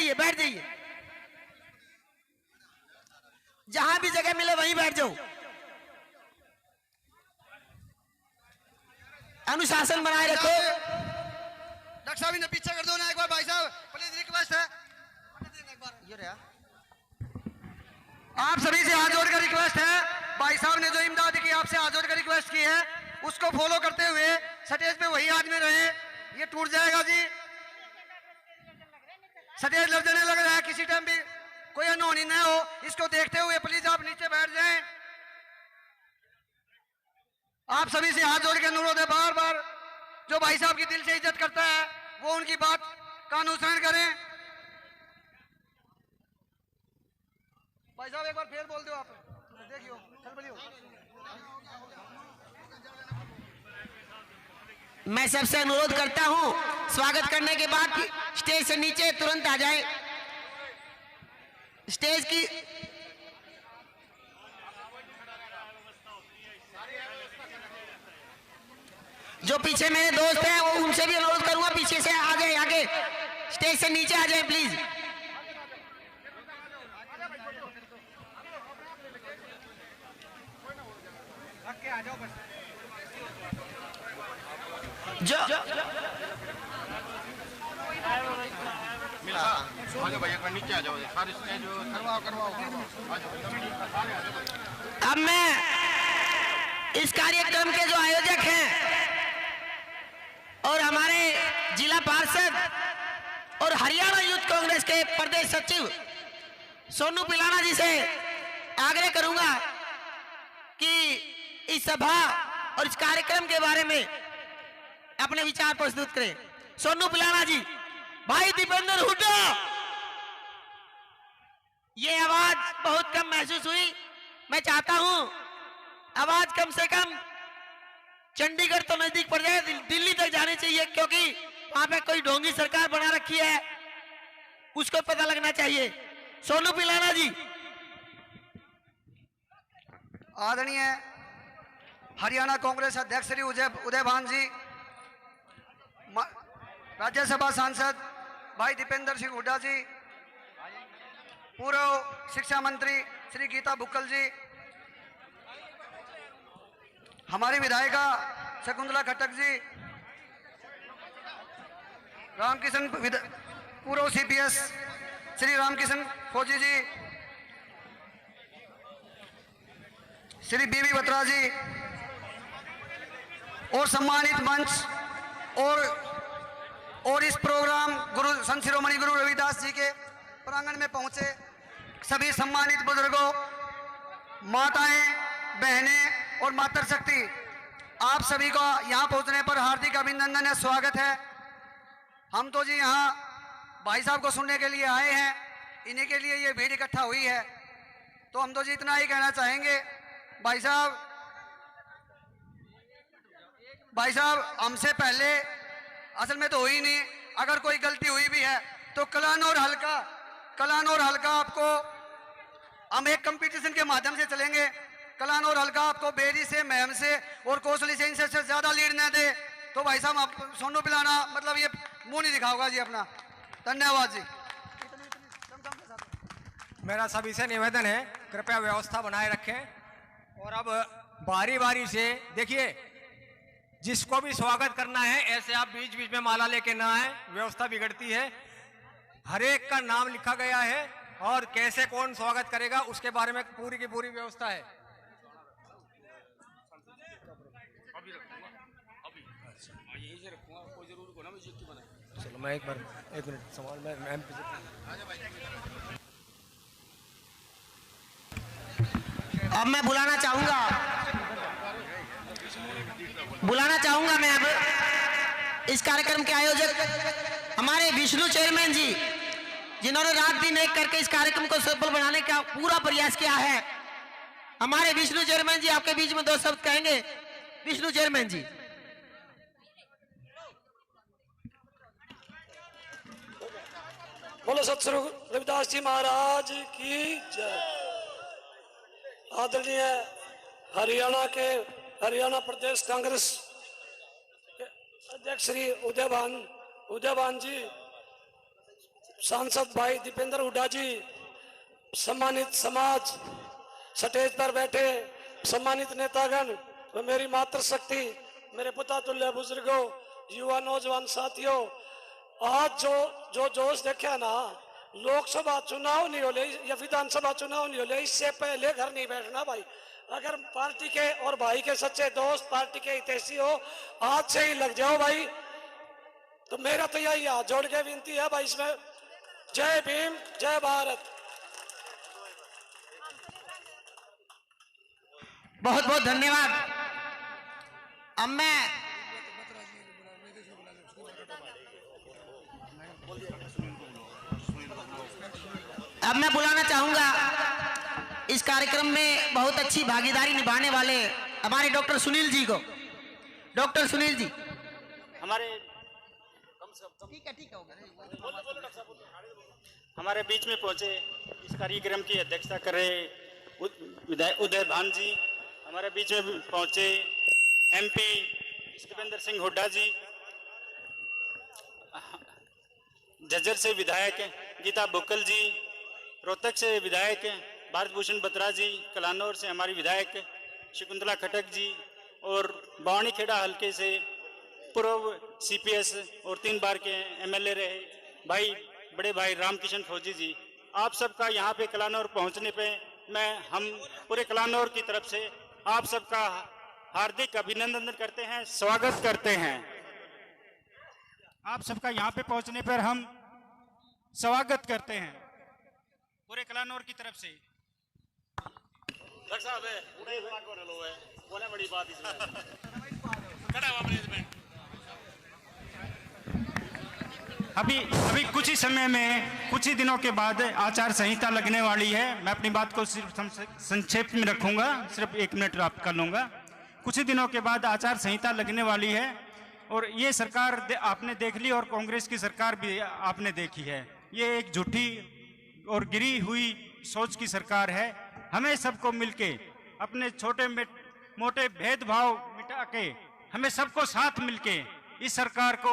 जाइए, बैठ जाइए, जहां भी जगह मिले वहीं बैठ जाओ। अनुशासन बनाए रखो। डॉक्टर साहब इन्हें पीछे कर दो ना एक बार, भाई साहब प्लीज रिक्वेस्ट है। ये रहा। आप सभी से हाथ जोड़कर रिक्वेस्ट है, भाई साहब ने जो इमदाद की आपसे हाथ जोड़कर रिक्वेस्ट की है उसको फॉलो करते हुए स्टेज पे वही आदमी रहे। ये टूट जाएगा जी, स्टेज लड़ने लग रहा है, किसी टाइम भी कोई अनहोनी न हो, इसको देखते हुए प्लीज आप नीचे बैठ जाएं। आप सभी से हाथ जोड़ के अनुरोध है, बार बार जो भाई साहब की दिल से इज्जत करता है वो उनकी बात का अनुसरण करें। भाई साहब एक बार फिर बोल दो, आप देखियो खलबली हो। मैं सबसे अनुरोध करता हूं, स्वागत करने के बाद स्टेज से नीचे तुरंत आ जाए। स्टेज की जो पीछे मेरे दोस्त हैं वो उनसे भी अनुरोध करूंगा, पीछे से आ जाए, आगे स्टेज से नीचे आ जाए प्लीज। आ जाओ बस। जो आगे भाई एक बार नीचे आ जाओ, सारे स्टेज करवाओ। अब मैं इस कार्यक्रम के जो आयोजक हैं और हमारे जिला पार्षद और हरियाणा यूथ कांग्रेस के प्रदेश सचिव सोनू पिलाना जी से आग्रह करूंगा कि इस सभा और इस कार्यक्रम के बारे में अपने विचार प्रस्तुत करें। सोनू पिलाना जी, भाई दीपेंद्र हुड्डा। ये आवाज बहुत कम महसूस हुई, मैं चाहता हूं आवाज कम से कम चंडीगढ़ तो नजदीक पड़ जाए, दिल्ली तक जानी चाहिए, क्योंकि वहां पे कोई ढोंगी सरकार बना रखी है, उसको पता लगना चाहिए। सोनू पिलाना जी। आदरणीय हरियाणा कांग्रेस अध्यक्ष श्री उदय भान जी, राज्यसभा सांसद भाई दीपेंद्र सिंह हुड्डा जी, पूर्व शिक्षा मंत्री श्री गीता बुक्कल जी, हमारी विधायिका शकुंतला खट्टक जी, रामकिशन पूर्व सीपीएस श्री रामकिशन फौजी जी, श्री बीबी बत्रा जी और सम्मानित मंच और इस प्रोग्राम गुरु संत शिरोमणि गुरु रविदास जी के प्रांगण में पहुंचे सभी सम्मानित बुजुर्गों, माताएं, बहनें और मातृशक्ति, आप सभी का यहां पहुंचने पर हार्दिक अभिनंदन है, स्वागत है। हम तो जी यहां भाई साहब को सुनने के लिए आए हैं, इन्हीं के लिए ये भीड़ इकट्ठा हुई है, तो हम तो जी इतना ही कहना चाहेंगे, भाई साहब हमसे पहले असल में तो हुई नहीं, अगर कोई गलती हुई भी है तो कलान और हल्का आपको हम एक कंपटीशन के माध्यम से चलेंगे। कलान और हल्का आपको बेरी से, महम से और कौशली से इनसे ज्यादा लीड न दे तो भाई साहब आप सोनू पिलाना मतलब ये मुंह नहीं दिखाओगा जी अपना। धन्यवाद जी। मेरा सभी से निवेदन है, कृपया व्यवस्था बनाए रखें और अब बारी बारी से देखिए, जिसको भी स्वागत करना है ऐसे आप बीच बीच में माला लेके ना आए, व्यवस्था बिगड़ती है। हर एक का नाम लिखा गया है और कैसे कौन स्वागत करेगा उसके बारे में पूरी की पूरी व्यवस्था है। चलो मैं एक मिनट सवाल मैं अब मैं बुलाना चाहूंगा मैं अब इस कार्यक्रम के आयोजक हमारे विष्णु चेयरमैन जी, जिन्होंने रात दिन एक करके इस कार्यक्रम को सफल बनाने का पूरा प्रयास किया है। हमारे विष्णु चेयरमैन जी आपके बीच में दो शब्द कहेंगे। विष्णु चेयरमैन जी। बोलो सतगुरु रविदास जी महाराज की जय। आदरणीय हरियाणा प्रदेश कांग्रेस अध्यक्ष श्री उदय भान जी, सांसद भाई दीपेंद्र हुड्डा जी, सम्मानित समाज, स्टेज पर बैठे सम्मानित नेतागण व मेरी मातृशक्ति, मेरे पिता तुल्य बुजुर्गों, युवा नौजवान साथियों, आज जो जोश देखा ना, लोकसभा चुनाव नहीं होले या विधानसभा चुनाव नहीं होले, इससे पहले घर नहीं बैठना भाई। अगर पार्टी के और भाई के सच्चे दोस्त, पार्टी के हितैषी हो, आज से ही लग जाओ भाई। तो मेरा तो यही हाथ जोड़ के विनती है भाई इसमें। जय भीम, जय भारत। बहुत बहुत धन्यवाद। अब मैं बुलाना चाहूंगा इस कार्यक्रम में बहुत अच्छी भागीदारी निभाने वाले हमारे डॉक्टर सुनील जी को। डॉक्टर सुनील जी हमारे हमारे बीच में पहुंचे, इस कार्यक्रम की अध्यक्षता कर रहे विधायक उदय भान जी, हमारे बीच में पहुंचे एमपी दीपेंद्र सिंह हुड्डा जी, झज्जर से विधायक गीता बुक्कल जी, रोहतक से विधायक भारत भूषण बत्रा जी, कलानौर से हमारी विधायक शकुंतला खटक जी, और बावणीखेड़ा हल्के से पूर्व सीपीएस और 3 बार के एमएलए रहे भाई बड़े भाई रामकिशन फौजी जी, आप सबका यहाँ पे कलानौर पहुँचने पे हम पूरे कलानौर की तरफ से आप सबका हार्दिक अभिनंदन करते हैं, स्वागत करते हैं। आप सबका यहाँ पे पहुँचने पर हम स्वागत करते हैं पूरे कलानौर की तरफ से। बड़ी बात अभी कुछ ही समय में, कुछ ही दिनों के बाद आचार संहिता लगने वाली है। मैं अपनी बात को सिर्फ संक्षेप में रखूंगा, सिर्फ 1 मिनट आप कर लूंगा। कुछ ही दिनों के बाद आचार संहिता लगने वाली है और ये सरकार आपने देख ली और कांग्रेस की सरकार भी आपने देखी है। ये एक झूठी और गिरी हुई सोच की सरकार है। हमें सबको मिलके अपने छोटे मोटे भेदभाव मिटा के हमें सबको साथ मिलके इस सरकार को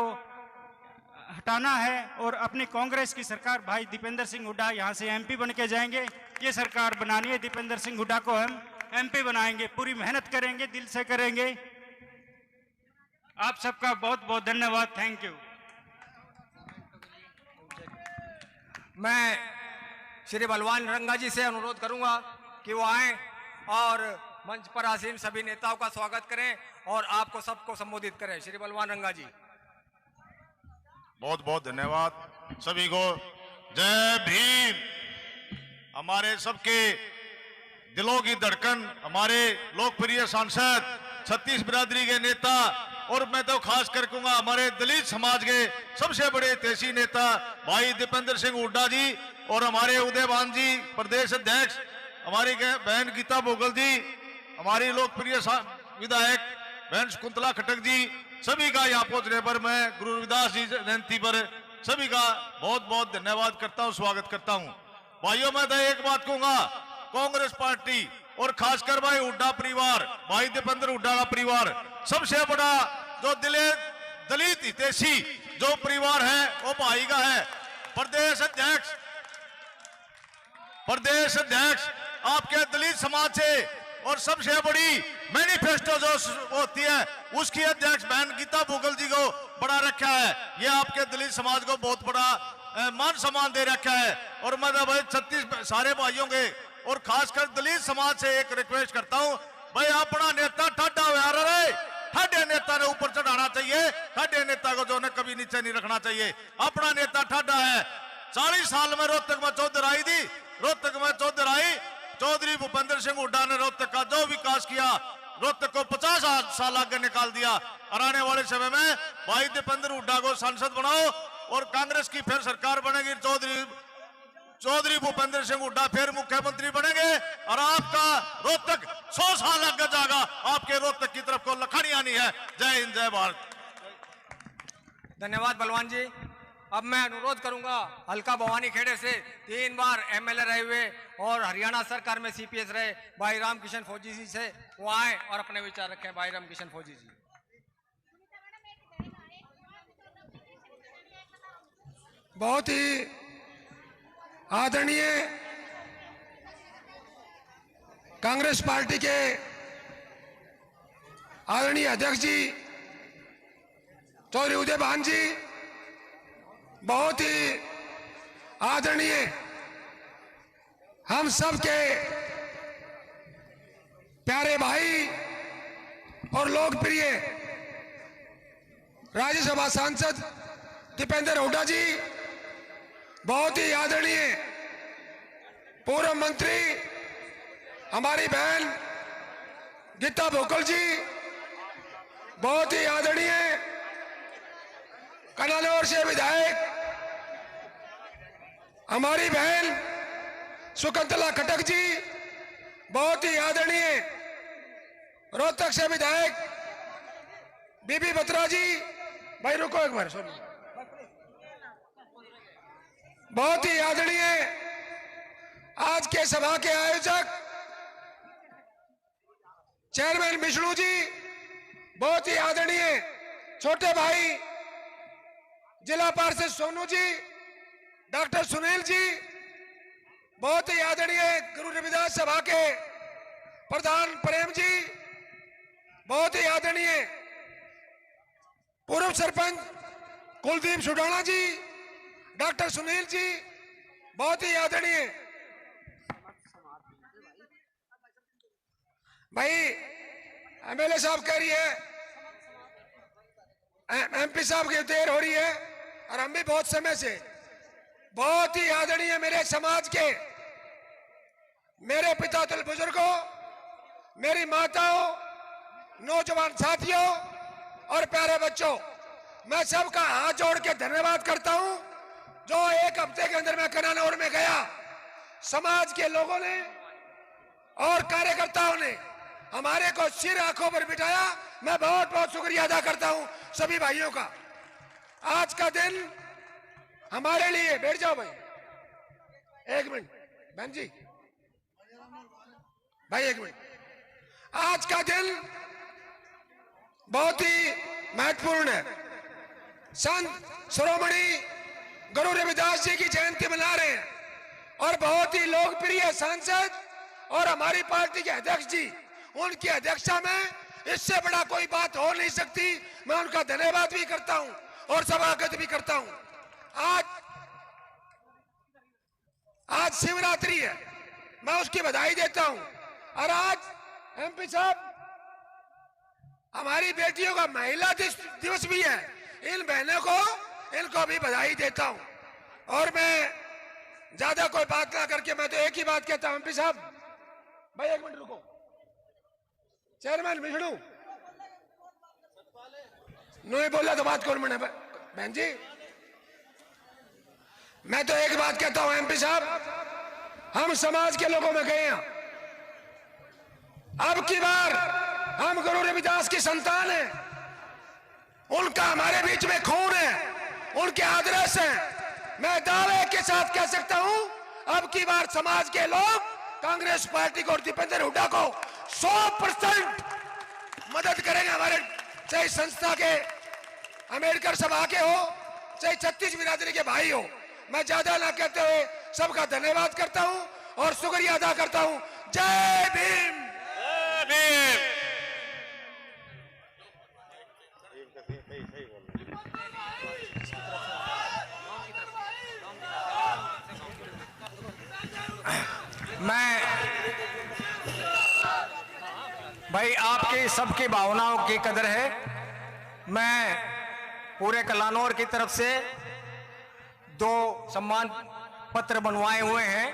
हटाना है और अपनी कांग्रेस की सरकार भाई दीपेंद्र सिंह हुड्डा यहाँ से एमपी बन के जाएंगे। ये सरकार बनानी है, दीपेंद्र सिंह हुड्डा को हम एमपी बनाएंगे, पूरी मेहनत करेंगे, दिल से करेंगे। आप सबका बहुत बहुत धन्यवाद, थैंक यू। मैं श्री बलवान रंगा जी से अनुरोध करूंगा कि वो आए और मंच पर आसीन सभी नेताओं का स्वागत करें और आपको सबको संबोधित करें। श्री बलवान रंगा जी। बहुत बहुत धन्यवाद सभी को। जय भीम। हमारे सबके दिलों की धड़कन, हमारे लोकप्रिय सांसद, छत्तीस बिरादरी के नेता, और मैं तो खास कर कहूंगा हमारे दलित समाज के सबसे बड़े तेजी नेता भाई दीपेंद्र सिंह हुड्डा जी, और हमारे उदय भान जी प्रदेश अध्यक्ष, हमारी बहन गीता बुक्कल जी, हमारी लोकप्रिय विधायक बहन शकुंतला खटक जी, सभी का यहाँ पहुंचने पर मैं गुरु रविदास जी जयंती पर सभी का बहुत बहुत धन्यवाद करता हूँ, स्वागत करता हूँ। भाइयों मैं तो एक बात कहूंगा, कांग्रेस पार्टी और खासकर भाई हुड्डा परिवार, भाई दीपेंद्र हुड्डा का परिवार सबसे बड़ा जो दलित हितैषी जो परिवार है वो भाई का है। प्रदेश अध्यक्ष आपके दलित समाज से, और सबसे बड़ी मैनिफेस्टो जो होती है उसकी अध्यक्ष बहन गीता बुक्कल जी को बड़ा रखा है। ये आपके दलित समाज को बहुत बड़ा मान सम्मान दे रखा है। और मैं भाई 36 सारे भाइयों के और खासकर दलित समाज से एक रिक्वेस्ट करता हूं, भाई अपना नेता ठाडा हुआ रहे, ठाडे नेता ने ऊपर चढ़ाना चाहिए, ठाडे नेता को जो है कभी नीचे नहीं रखना चाहिए। अपना नेता ठाडा है। 40 साल में रोहतक में चौधराई दी, रोहतक में चौधराई चौधरी भूपेंद्र सिंह हुड्डा ने रोहतक का जो विकास किया, रोहतक को 50 साल आगे निकाल दिया। और आने वाले समय में भाई दीपेंद्र हुड्डा को सांसद बनाओ और कांग्रेस की फिर सरकार बनेगी, चौधरी भूपेंद्र सिंह हुड्डा फिर मुख्यमंत्री बनेंगे और आपका रोहतक 100 साल आगे जाएगा। आपके रोहतक की तरफ को लखानी आनी है। जय हिंद, जय भारत। धन्यवाद बलवान जी। अब मैं अनुरोध करूंगा हल्का भवानी खेड़े से 3 बार एमएलए रहे हुए और हरियाणा सरकार में सीपीएस रहे भाई रामकिशन फौजी जी से वो आए और अपने विचार रखें। भाई रामकिशन फौजी जी। बहुत ही आदरणीय कांग्रेस पार्टी के आदरणीय अध्यक्ष जी चौधरी उदयभान जी, बहुत ही आदरणीय हम सब के प्यारे भाई और लोकप्रिय राज्यसभा सांसद दीपेंद्र हुड्डा जी, बहुत ही आदरणीय पूर्व मंत्री हमारी बहन गीता भुक्कल जी, बहुत ही आदरणीय कनालौर से विधायक हमारी बहन शकुंतला खटक जी, बहुत ही आदरणीय रोहतक से विधायक बीबी बत्रा जी, भाई रुको एक बार सुनो, बहुत ही आदरणीय आज के सभा के आयोजक चेयरमैन विष्णु जी, बहुत ही आदरणीय छोटे भाई जिला पार्षद सोनू जी, डॉक्टर सुनील जी, बहुत ही आदरणीय गुरु रविदास सभा के प्रधान प्रेम जी, बहुत ही आदरणीय पूर्व सरपंच कुलदीप सुडाना जी, डॉक्टर सुनील जी, बहुत ही आदरणीय भाई एमएलए साहब कह रही है, एमपी साहब की देर हो रही है और हम भी बहुत समय से, बहुत ही आदरणीय मेरे समाज के मेरे पिता तुल्य बुजुर्गों, मेरी माताओं, नौजवान साथियों और प्यारे बच्चों, मैं सबका हाथ जोड़ के धन्यवाद करता हूं। जो एक हफ्ते के अंदर मैं कनानौर में गया, समाज के लोगों ने और कार्यकर्ताओं ने हमारे को सिर आंखों पर बिठाया। मैं बहुत बहुत शुक्रिया अदा करता हूं सभी भाइयों का। आज का दिन हमारे लिए, बैठ जाओ भाई, एक मिनट बहन जी, भाई एक मिनट, आज का दिन बहुत ही महत्वपूर्ण है। संत शिरोमणि गुरु रविदास जी की जयंती मना रहे हैं और बहुत ही लोकप्रिय सांसद और हमारी पार्टी के अध्यक्ष जी, उनकी अध्यक्षता में इससे बड़ा कोई बात हो नहीं सकती। मैं उनका धन्यवाद भी करता हूं और स्वागत भी करता हूं। आज शिवरात्रि है, मैं उसकी बधाई देता हूं। और आज एमपी साहब, हमारी बेटियों का महिला दिवस भी है, इन बहनों को, इनको भी बधाई देता हूं। और मैं ज्यादा कोई बात ना करके मैं तो एक ही बात कहता हूं, एमपी साहब, भाई एक मिनट रुको, चेयरमैन विष्णु नहीं बोला तो बात कौन बने? बहन जी, मैं तो एक बात कहता हूं एमपी साहब, हम समाज के लोगों में गए हैं, अब की बार हम गुरु रविदास की संतान हैं, उनका हमारे बीच में खून है, उनके आदर्श हैं। मैं दावे के साथ कह सकता हूं, अब की बार समाज के लोग कांग्रेस पार्टी को और दीपेंद्र हुड्डा को 100% मदद करेंगे। हमारे चाहे संस्था के अम्बेडकर सभा के हो, चाहे 36 बिरादरी के भाई हो, मैं ज्यादा ना कहते हुए सबका धन्यवाद करता हूं और शुक्रिया अदा करता हूं। जय भीम। मैं भाई आपकी सबकी भावनाओं की कदर है। मैं पूरे कलानौर की तरफ से 2 सम्मान पत्र बनवाए हुए हैं,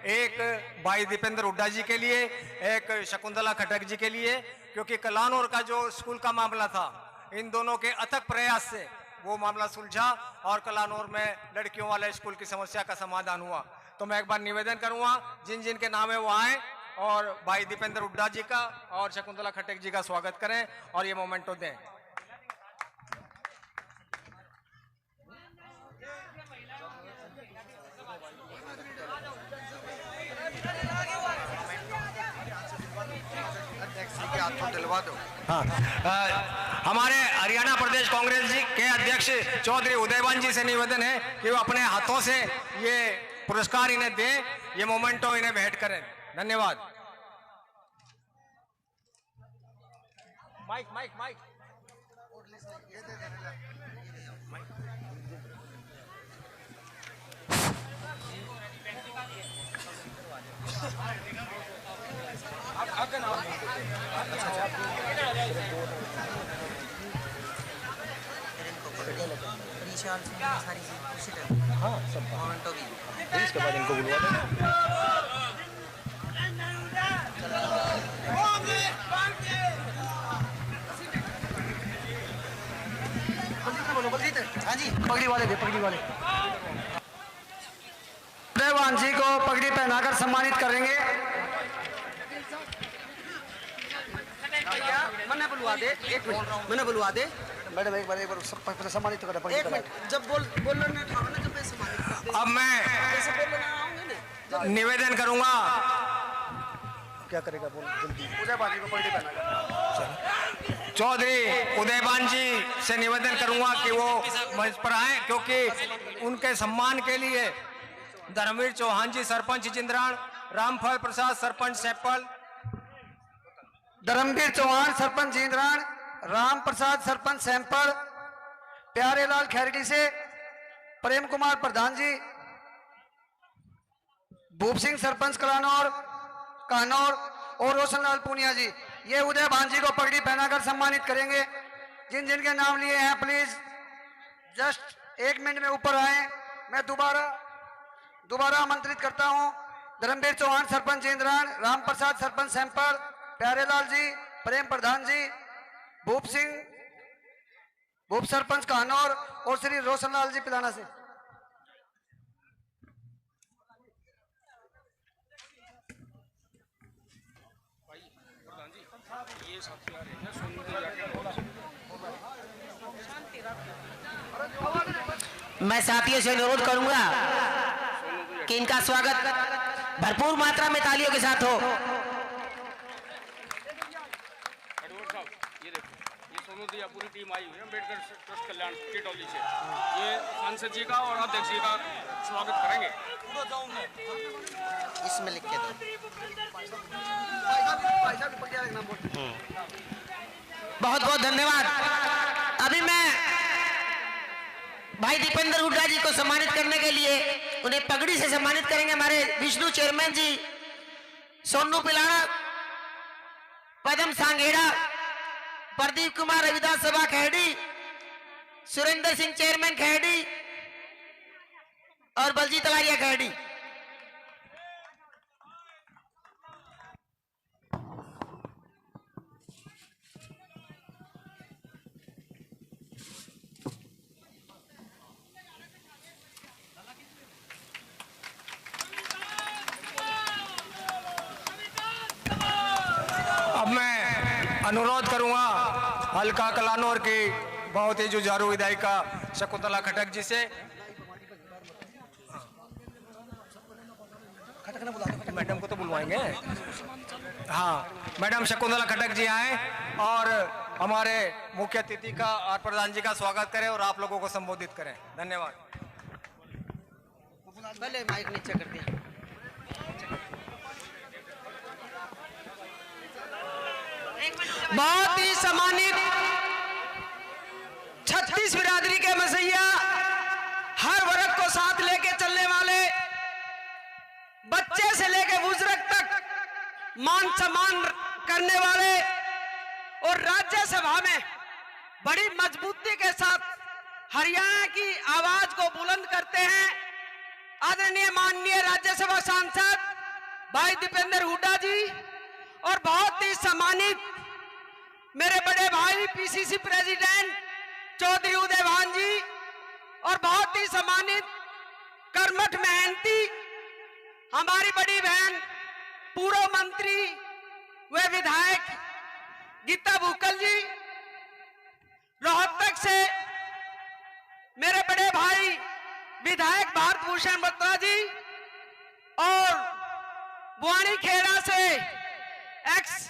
एक भाई दीपेंद्र हुड्डा जी के लिए, एक शकुंतला खटक जी के लिए, क्योंकि कलानौर का जो स्कूल का मामला था, इन दोनों के अथक प्रयास से वो मामला सुलझा और कलानौर में लड़कियों वाले स्कूल की समस्या का समाधान हुआ। तो मैं एक बार निवेदन करूंगा, जिन जिन के नाम है वो आए और भाई दीपेंद्र हुड्डा जी का और शकुंतला खटक जी का स्वागत करें और ये मोमेंटो दें। दिलवा दो। हाँ, हमारे हरियाणा प्रदेश कांग्रेस जी के अध्यक्ष चौधरी उदयभान जी से निवेदन है कि वो अपने हाथों से ये पुरस्कार इन्हें दे, ये मोमेंटो इन्हें भेंट करें। धन्यवाद। माइक माइक माइक इसके बाद इनको बुलवा देंगे। हाँ जी, पगड़ी वाले दे, पगड़ी वाले। उदयवान जी को पगड़ी पहनाकर सम्मानित करेंगे। मैंने बुलवा दे, एक मिनट मैंने बुलवा दे। मैडम एक बार सब सम्मानित तो करें। एक मिनट, जब बोलने जब मैं सम्मानित। अब मैं निवेदन करूंगा। क्या करेगा बोल जल्दी। उदयवान जी को पगड़ी पहनाकर चौधरी उदयवान जी से निवेदन करूंगा कि वो मंच पर आए, क्योंकि उनके सम्मान के लिए धर्मवीर चौहान जी सरपंच जिंद्राण, रामफल प्रसाद सरपंच सैपल, धर्मवीर चौहान सरपंच जिंद्राण, राम प्रसाद सरपंच सैंपल, प्यारेलाल खैरडी से प्रेम कुमार प्रधान जी, भूप सिंह सरपंच कानौर और रोशनलाल पूनिया जी, ये उदयवान जी को पगड़ी पहनाकर सम्मानित करेंगे। जिन जिनके नाम लिए हैं प्लीज जस्ट 1 मिनट में ऊपर आए। मैं दोबारा आमंत्रित करता हूं धर्मवीर चौहान सरपंच इंद्राण, राम प्रसाद सरपंच सैंपल, प्यारेलाल जी, प्रेम प्रधान जी, भूप सरपंच कानौर और श्री रोशनलाल जी पिलाना से। मैं साथियों से अनुरोध करूंगा कि इनका स्वागत भरपूर मात्रा में तालियों के साथ हो। पूरी टीम आई हुई है अम्बेडकर ट्रस्ट कल्याण की टोली से। ये सांसद जी का और अध्यक्ष जी का स्वागत करेंगे। इसमें लिख के दो। बहुत बहुत धन्यवाद। अभी मैं भाई दीपेंद्र हुड्डा जी को सम्मानित करने के लिए उन्हें पगड़ी से सम्मानित करेंगे। हमारे विष्णु चेयरमैन जी, सोनू पिलाना, पदम सांगेड़ा, प्रदीप कुमार रविदास सभा खैडी, सुरेंद्र सिंह चेयरमैन खैडी और बलजीत तलारिया खैडी। अब मैं अनुरोध करूंगा हल्का कलानौर की बहुत ही जुझारू विधायिका शकुंतला खटक जी से। मैडम को तो बुलवाएंगे। हाँ, मैडम शकुंतला खटक जी आए और हमारे मुख्य अतिथि का और प्रधान जी का स्वागत करें और आप लोगों को संबोधित करें। धन्यवाद। पहले माइक नीचे कर दिया। बहुत ही सम्मानित 36 बिरादरी के मसैया, हर वर्ग को साथ लेके चलने वाले, बच्चे से लेके बुजुर्ग तक मान सम्मान करने वाले और राज्यसभा में बड़ी मजबूती के साथ हरियाणा की आवाज को बुलंद करते हैं आदरणीय माननीय राज्यसभा सांसद भाई दीपेंद्र हुड्डा जी, और बहुत ही सम्मानित मेरे बड़े भाई पीसीसी प्रेसिडेंट चौधरी उदयवान जी, और बहुत ही सम्मानित कर्मठ मेहनती हमारी बड़ी बहन पूर्व मंत्री व विधायक गीता बुक्कल जी, रोहतक से मेरे बड़े भाई विधायक भारत भूषण बत्रा जी, और बुआनी खेड़ा से एक्स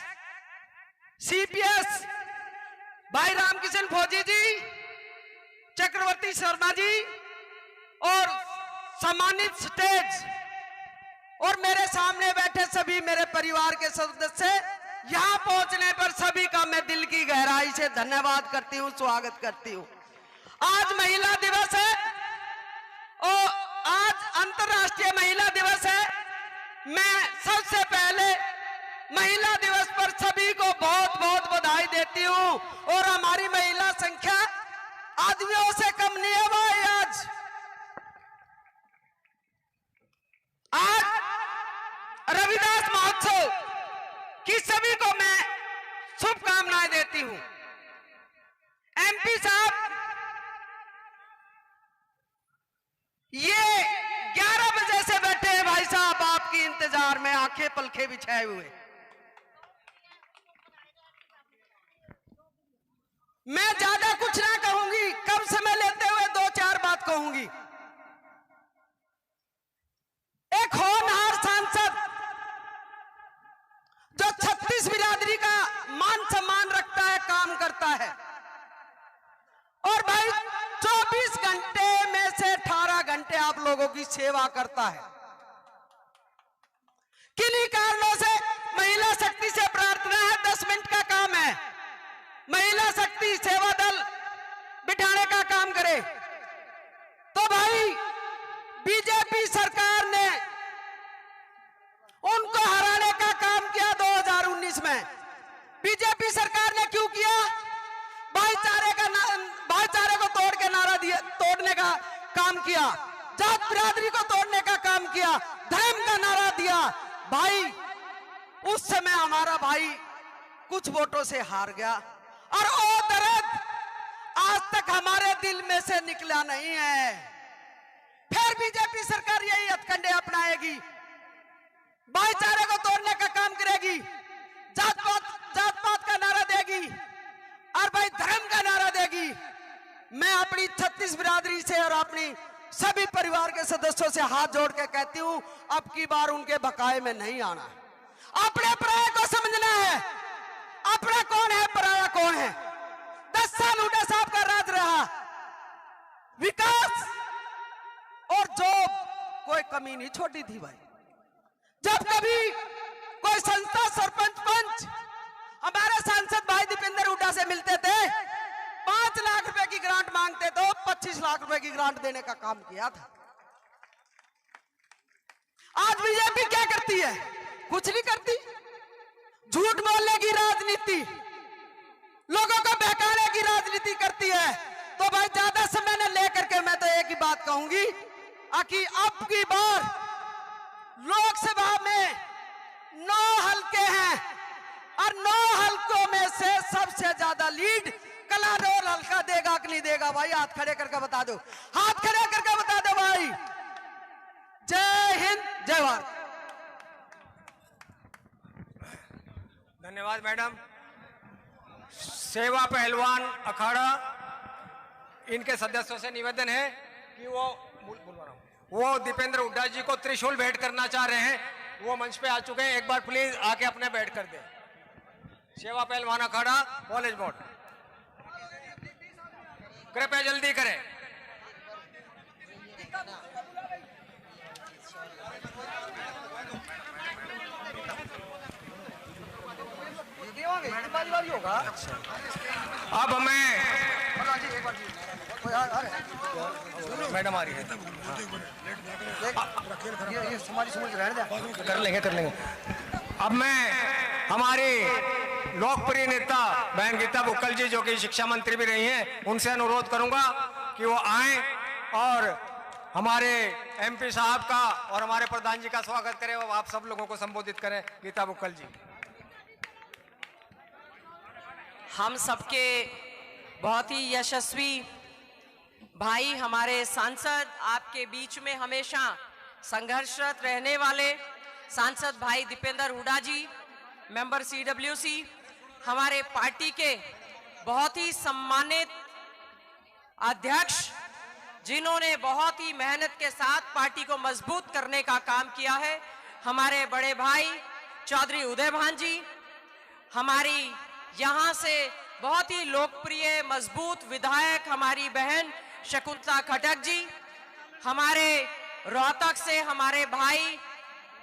सीपीएस भाई रामकिशन फौजी जी, चक्रवर्ती शर्मा जी, और सम्मानित स्टेज और मेरे सामने बैठे सभी मेरे परिवार के सदस्य, यहां पहुंचने पर सभी का मैं दिल की गहराई से धन्यवाद करती हूं, स्वागत करती हूं। आज महिला दिवस है और आज अंतर्राष्ट्रीय महिला दिवस है। मैं सबसे पहले महिला दिवस पर सभी को बहुत बहुत बधाई देती हूं। और हमारी महिला संख्या आदमियों से कम नहीं है भाई। आज रविदास महोत्सव की सभी को मैं शुभकामनाएं देती हूं। एमपी साहब, ये 11 बजे से बैठे हैं भाई साहब आपकी इंतजार में, आंखें पलखे बिछाए हुए। मैं ज्यादा कुछ ना कहूंगी, कम समय लेते हुए 2-4 बात कहूंगी। एक होनहार सांसद जो 36 बिरादरी का मान सम्मान रखता है, काम करता है, और भाई 24 घंटे में से 18 घंटे आप लोगों की सेवा करता है। किन्हीं कारणों से महिला शक्ति से प्रार्थना है, 10 मिनट का काम है, महिला शक्ति सेवा दल बिठाने का काम करे। तो भाई बीजेपी सरकार ने उनको हराने का काम किया 2019 में। बीजेपी सरकार ने क्यों किया? भाईचारे को तोड़ने का काम किया, जात बिरादरी को तोड़ने का काम किया, धर्म का नारा दिया। भाई उस समय हमारा भाई कुछ वोटों से हार गया और वो दर्द आज तक हमारे दिल में से निकला नहीं है। फिर बीजेपी सरकार यही हथकंडे अपनाएगी, भाईचारे को तोड़ने का काम करेगी, जात पात का नारा देगी और भाई धर्म का नारा देगी। मैं अपनी 36 बिरादरी से और अपनी सभी परिवार के सदस्यों से हाथ जोड़ के कहती हूं, अब की बार उनके बकाए में नहीं आना है। अपने पराये को समझना है, अपना कौन है, पराया कौन है। 10 साल हुड्डा साहब का राज रहा, विकास और जॉब कोई कमी नहीं छोड़ी थी भाई। जब कभी कोई संस्था, सरपंच, पंच हमारे सांसद भाई दीपेंद्र हुड्डा से मिलते थे, 5 लाख रुपए की ग्रांट मांगते तो 25 लाख रुपए की ग्रांट देने का काम किया था। आज बीजेपी क्या करती है? कुछ नहीं करती। झूठ बोलने की राजनीति, लोगों को बहकाने की राजनीति करती है। तो भाई ज्यादा समय न लेकर के मैं तो एक ही बात कहूंगी कि अब की बार लोकसभा में 9 हल्के हैं और 9 हल्कों में से सबसे ज्यादा लीड कलानौर हल्का देगा कि नहीं देगा? भाई हाथ खड़े करके बता दो, हाथ खड़े करके बता दो भाई। जय हिंद, जय भारत। धन्यवाद मैडम। सेवा पहलवान अखाड़ा, इनके सदस्यों से निवेदन है कि वो दीपेंद्र हुड्डा जी को त्रिशूल भेंट करना चाह रहे हैं। वो मंच पे आ चुके हैं, एक बार प्लीज आके अपने बैठ कर दें। सेवा पहलवान अखाड़ा कॉलेज बोर्ड, कृपया जल्दी करें। अब हमें मैडम आ रही है, कर लेंगे। अब मैं हमारी लोकप्रिय नेता बहन गीता बुक्कल जी, जो कि शिक्षा मंत्री भी रही हैं, उनसे अनुरोध करूंगा कि वो आए और हमारे एमपी साहब का और हमारे प्रधान जी का स्वागत करें और आप सब लोगों को संबोधित करें। गीता बुक्कल जी। हम सबके बहुत ही यशस्वी भाई, हमारे सांसद, आपके बीच में हमेशा संघर्षरत रहने वाले सांसद भाई दीपेंद्र हुड्डा जी, मेंबर CWC, हमारे पार्टी के बहुत ही सम्मानित अध्यक्ष, जिन्होंने बहुत ही मेहनत के साथ पार्टी को मजबूत करने का काम किया है, हमारे बड़े भाई चौधरी उदय भान जी, हमारी यहाँ से बहुत ही लोकप्रिय मजबूत विधायक हमारी बहन शकुंतला खटक जी, हमारे रोहतक से हमारे भाई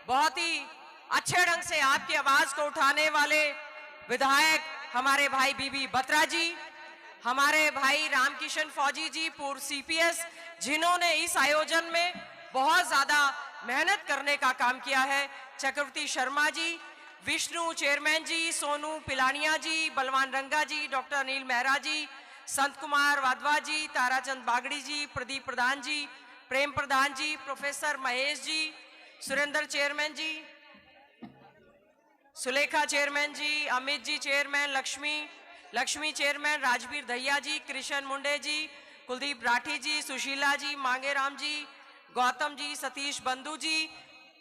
बहुत ही अच्छे ढंग से आपकी आवाज को उठाने वाले विधायक हमारे भाई बीबी बत्रा जी, हमारे भाई रामकिशन फौजी जी पूर्व सीपीएस, जिन्होंने इस आयोजन में बहुत ज्यादा मेहनत करने का काम किया है, चक्रवर्ती शर्मा जी, विष्णु चेयरमैन जी, सोनू पिलानिया जी, बलवान रंगा जी, डॉक्टर अनिल मेहरा जी, संत कुमार वाधवा जी, ताराचंद बागड़ी जी, प्रदीप प्रधान जी, प्रेम प्रधान जी, प्रोफेसर महेश जी, सुरेंद्र चेयरमैन जी, सुलेखा चेयरमैन जी, अमित जी चेयरमैन, लक्ष्मी चेयरमैन, राजवीर दहिया जी, कृष्ण मुंडे जी, कुलदीप राठी जी, सुशीला जी, मांगेराम जी, गौतम जी, सतीश बंधु जी,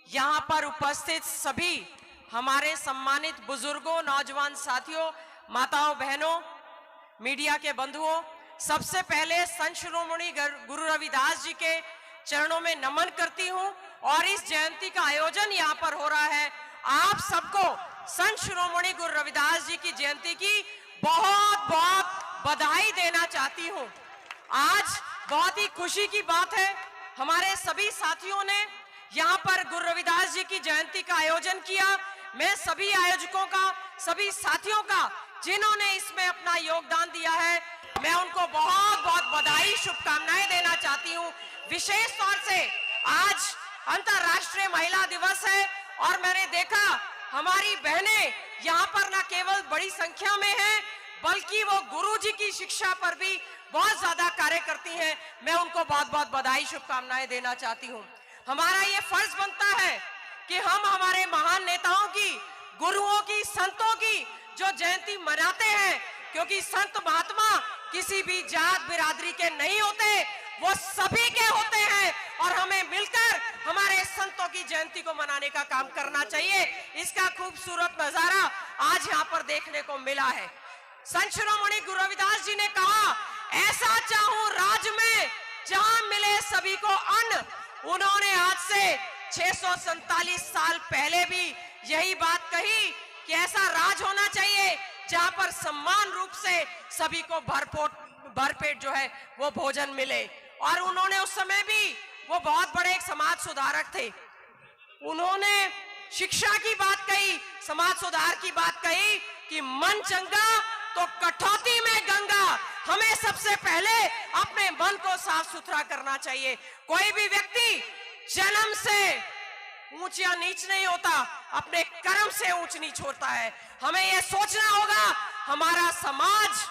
यहाँ पर उपस्थित सभी हमारे सम्मानित बुजुर्गों, नौजवान साथियों, माताओं, बहनों, मीडिया के बंधुओं, सबसे पहले संत शिरोमणि गुरु रविदास जी के चरणों में नमन करती हूँ और इस जयंती का आयोजन यहाँ पर हो रहा है। आप सबको संत शिरोमणि गुरु रविदास जी की जयंती की बहुत बहुत बधाई देना चाहती हूँ। आज बहुत ही खुशी की बात है, हमारे सभी साथियों ने यहाँ पर गुरु रविदास जी की जयंती का आयोजन किया। मैं सभी आयोजकों का, सभी साथियों का जिन्होंने इसमें अपना योगदान दिया है, मैं उनको बहुत बहुत बधाई, शुभकामनाएं देना चाहती हूँ। विशेष तौर से आज अंतर्राष्ट्रीय महिला दिवस है और मैंने देखा हमारी बहनें यहाँ पर न केवल बड़ी संख्या में हैं, बल्कि वो गुरु जी की शिक्षा पर भी बहुत ज्यादा कार्य करती हैं। मैं उनको बहुत बहुत बधाई, शुभकामनाएं देना चाहती हूँ। हमारा ये फर्ज बनता है कि हम हमारे महान नेताओं की, गुरुओं की, संतों की जो जयंती मनाते हैं, क्योंकि संत महात्मा किसी भी जात बिरादरी के नहीं होते, वो सभी के होते हैं और हमें मिलकर हमारे संतों की जयंती को मनाने का काम करना चाहिए। इसका खूबसूरत नजारा आज यहाँ पर देखने को मिला है। संत शिरोमणि गुरु रविदास जी ने कहा, ऐसा चाहूं राज में जहां मिले सभी को अन्न। उन्होंने आज से 647 साल पहले भी यही बात कही कि ऐसा राज होना चाहिए जहां पर सम्मान रूप से सभी को भरपेट जो है वो भोजन मिले। और उन्होंने उस समय भी, वो बहुत बड़े एक समाज सुधारक थे, उन्होंने शिक्षा की बात कही, समाज सुधार की बात कही कि मन चंगा तो कठौती में गंगा। हमें सबसे पहले अपने मन को साफ सुथरा करना चाहिए। कोई भी व्यक्ति जन्म से ऊंच या नीच नहीं होता, अपने कर्म से ऊंच नीच होता है। हमें यह सोचना होगा, हमारा समाज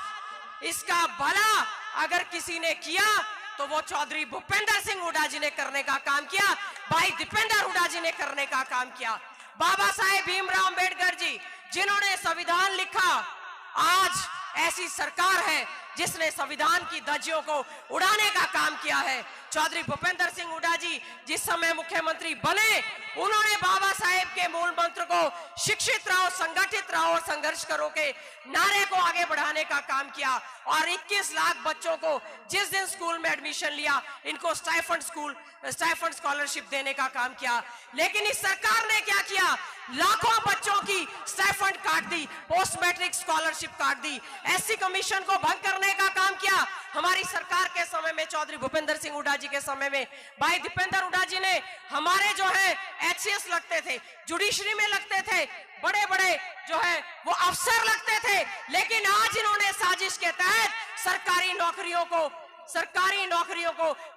इसका भला अगर किसी ने किया तो वो चौधरी भूपेंद्र सिंह हुड्डा जी ने करने का काम किया, भाई दीपेंद्र हुड्डा जी ने करने का काम किया, बाबा साहेब भीमराव अंबेडकर जी जिन्होंने संविधान लिखा। आज ऐसी सरकार है जिसने संविधान की धज्जियों को उड़ाने का काम किया है। चौधरी भूपेंद्र सिंह हुड्डा जी जिस समय मुख्यमंत्री बने, उन्होंने बाबा साहेब के मूल मंत्र को शिक्षित रहो, संगठित रहो और संघर्ष करो के नारे को आगे बढ़ाने का काम किया और 21 लाख बच्चों को जिस दिन स्कूल में एडमिशन लिया, इनको स्टाइफंड स्कॉलरशिप देने का काम किया। लेकिन इस सरकार ने क्या किया, लाखों बच्चों की स्टाइफंड काट दी, पोस्ट मैट्रिक स्कॉलरशिप काट दी, एससी कमीशन को भंग करने का काम किया। हमारी सरकार के समय में, चौधरी भूपेंद्र सिंह हुड्डा जी के समय में, भाई दीपेंद्र हुड्डा जी ने हमारे जो है एचसीएस लगते थे, जुडिशरी में लगते थे, बड़े बड़े जो है वो अफसर लगते थे, लेकिन आज इन्होंने साजिश के तहत सरकारी नौकरियों को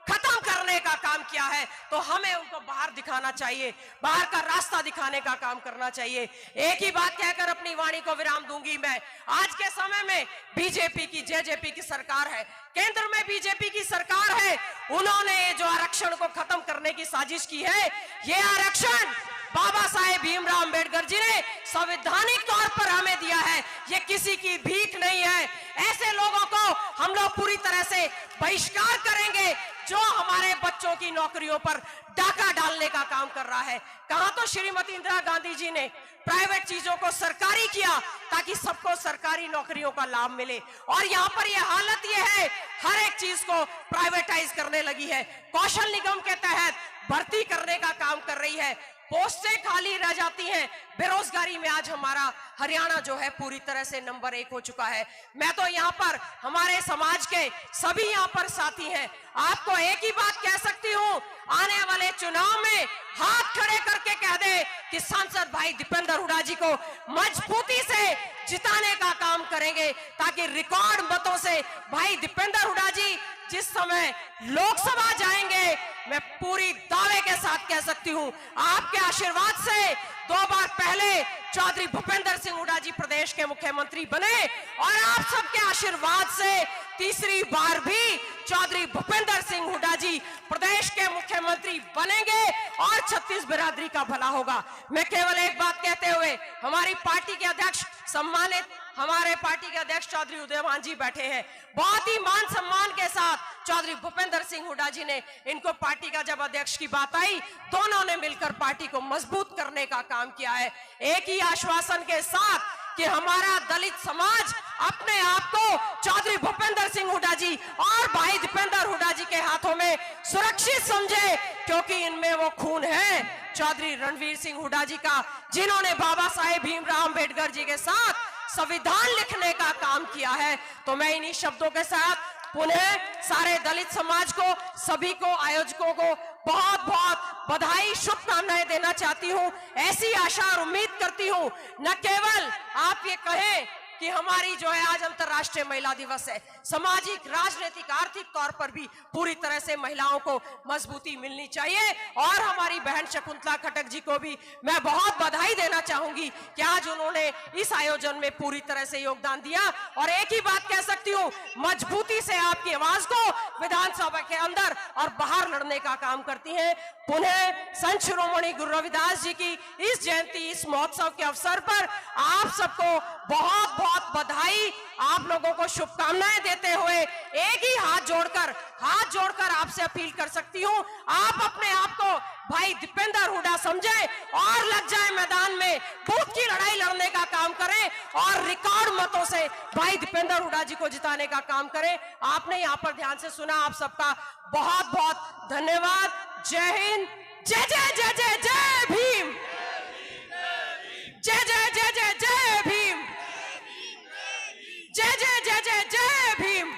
खत्म करने का काम किया है। तो हमें उनको बाहर दिखाना चाहिए, बाहर का रास्ता दिखाने का काम करना चाहिए। एक ही बात कहकर अपनी वाणी को विराम दूंगी मैं। आज के समय में बीजेपी की, जेजेपी की सरकार है, केंद्र में बीजेपी की सरकार है। उन्होंने जो आरक्षण को खत्म करने की साजिश की है, ये आरक्षण बाबा साहेब भीमराव अंबेडकर जी ने संवैधानिक तौर पर हमें दिया है, ये किसी की भीख नहीं है। ऐसे लोगों को हम लोग पूरी तरह से बहिष्कार करेंगे जो हमारे बच्चों की नौकरियों पर डाका डालने का काम कर रहा है। कहां तो श्रीमती इंदिरा गांधी जी ने प्राइवेट चीजों को सरकारी किया ताकि सबको सरकारी नौकरियों का लाभ मिले, और यहाँ पर ये हालत ये है, हर एक चीज को प्राइवेटाइज करने लगी है। कौशल निगम के तहत भर्ती करने का काम कर रही है, पोस्टें खाली रह जाती हैं। बेरोजगारी में आज हमारा हरियाणा जो है पूरी तरह से नंबर 1 हो चुका है। मैं तो यहाँ पर हमारे समाज के सभी यहाँ पर साथी हैं, आपको एक ही बात कह सकती हूँ, आने वाले चुनाव चुनाव में हाथ खड़े करके कह दे कि सांसद भाई दीपेंद्र हुड्डा जी को मजबूती से जिताने का काम करेंगे, ताकि रिकॉर्ड मतों से भाई दीपेंद्र हुड्डा जी जिस समय लोकसभा जाएंगे, मैं पूरी दावे के साथ कह सकती हूं, आपके आशीर्वाद से 2 बार पहले चौधरी भूपेंद्र सिंह हुड्डा जी प्रदेश के मुख्यमंत्री बने और आप सबके आशीर्वाद से तीसरी बार भी चौधरी भूपेंद्र सिंह हुड्डा जी प्रदेश के मुख्यमंत्री बनेंगे और छत्तीस बिरादरी का भला होगा। मैं केवल एक बात कहते हुए, हमारी पार्टी के अध्यक्ष सम्मानित हमारे पार्टी के अध्यक्ष चौधरी उदयभान जी बैठे हैं, बहुत ही मान सम्मान के साथ चौधरी भूपेंद्र सिंह हुड्डा जी ने इनको पार्टी का जब अध्यक्ष की बात आई, दोनों ने मिलकर पार्टी को मजबूत करने का काम किया है, एक ही आश्वासन के साथ कि हमारा दलित समाज अपने आप को चौधरी भूपेंद्र सिंह हुड्डा जी और भाई दीपेंद्र हुड्डा जी के हाथों में सुरक्षित समझे, क्योंकि इनमें वो खून है चौधरी रणवीर सिंह हुड्डा जी का, जिन्होंने बाबा साहेब भीमराव अंबेडकर जी के साथ संविधान लिखने का काम किया है। तो मैं इन्हीं शब्दों के साथ पुनः सारे दलित समाज को, सभी को, आयोजकों को बहुत बहुत बधाई, शुभकामनाएं देना चाहती हूं। ऐसी आशा और उम्मीद करती हूं न केवल आप ये कहें कि हमारी जो है आज अंतर्राष्ट्रीय महिला दिवस है, सामाजिक, राजनीतिक, आर्थिक तौर पर भी पूरी तरह से महिलाओं को मजबूती मिलनी चाहिए। और हमारी बहन शकुंतला खटक जी को भी मैं बहुत बधाई देना चाहूंगी कि आज उन्होंने इस आयोजन में पूरी तरह से योगदान दिया। और एक ही बात कह सकती हूँ, मजबूती से आपकी आवाज को विधानसभा के अंदर और बाहर लड़ने का काम करती है। पुनः संत शिरोमणि गुरु रविदास जी की इस जयंती, इस महोत्सव के अवसर पर आप सबको बहुत बहुत बधाई, आप लोगों को शुभकामनाएं देते हुए एक ही हाथ जोड़कर आपसे अपील कर सकती हूं, आप अपने आप को भाई दीपेंद्र हुड्डा समझें और लग जाए मैदान में, बूथ की लड़ाई लड़ने का काम करें और रिकॉर्ड मतों से भाई दीपेंद्र हुड्डा जी को जिताने का काम करें। आपने यहाँ पर ध्यान से सुना, आप सबका बहुत बहुत धन्यवाद। जय हिंद, जय जय जय जय जय भीम, जय जय जय जय जय भीम, जय जय जय जय जय भीम,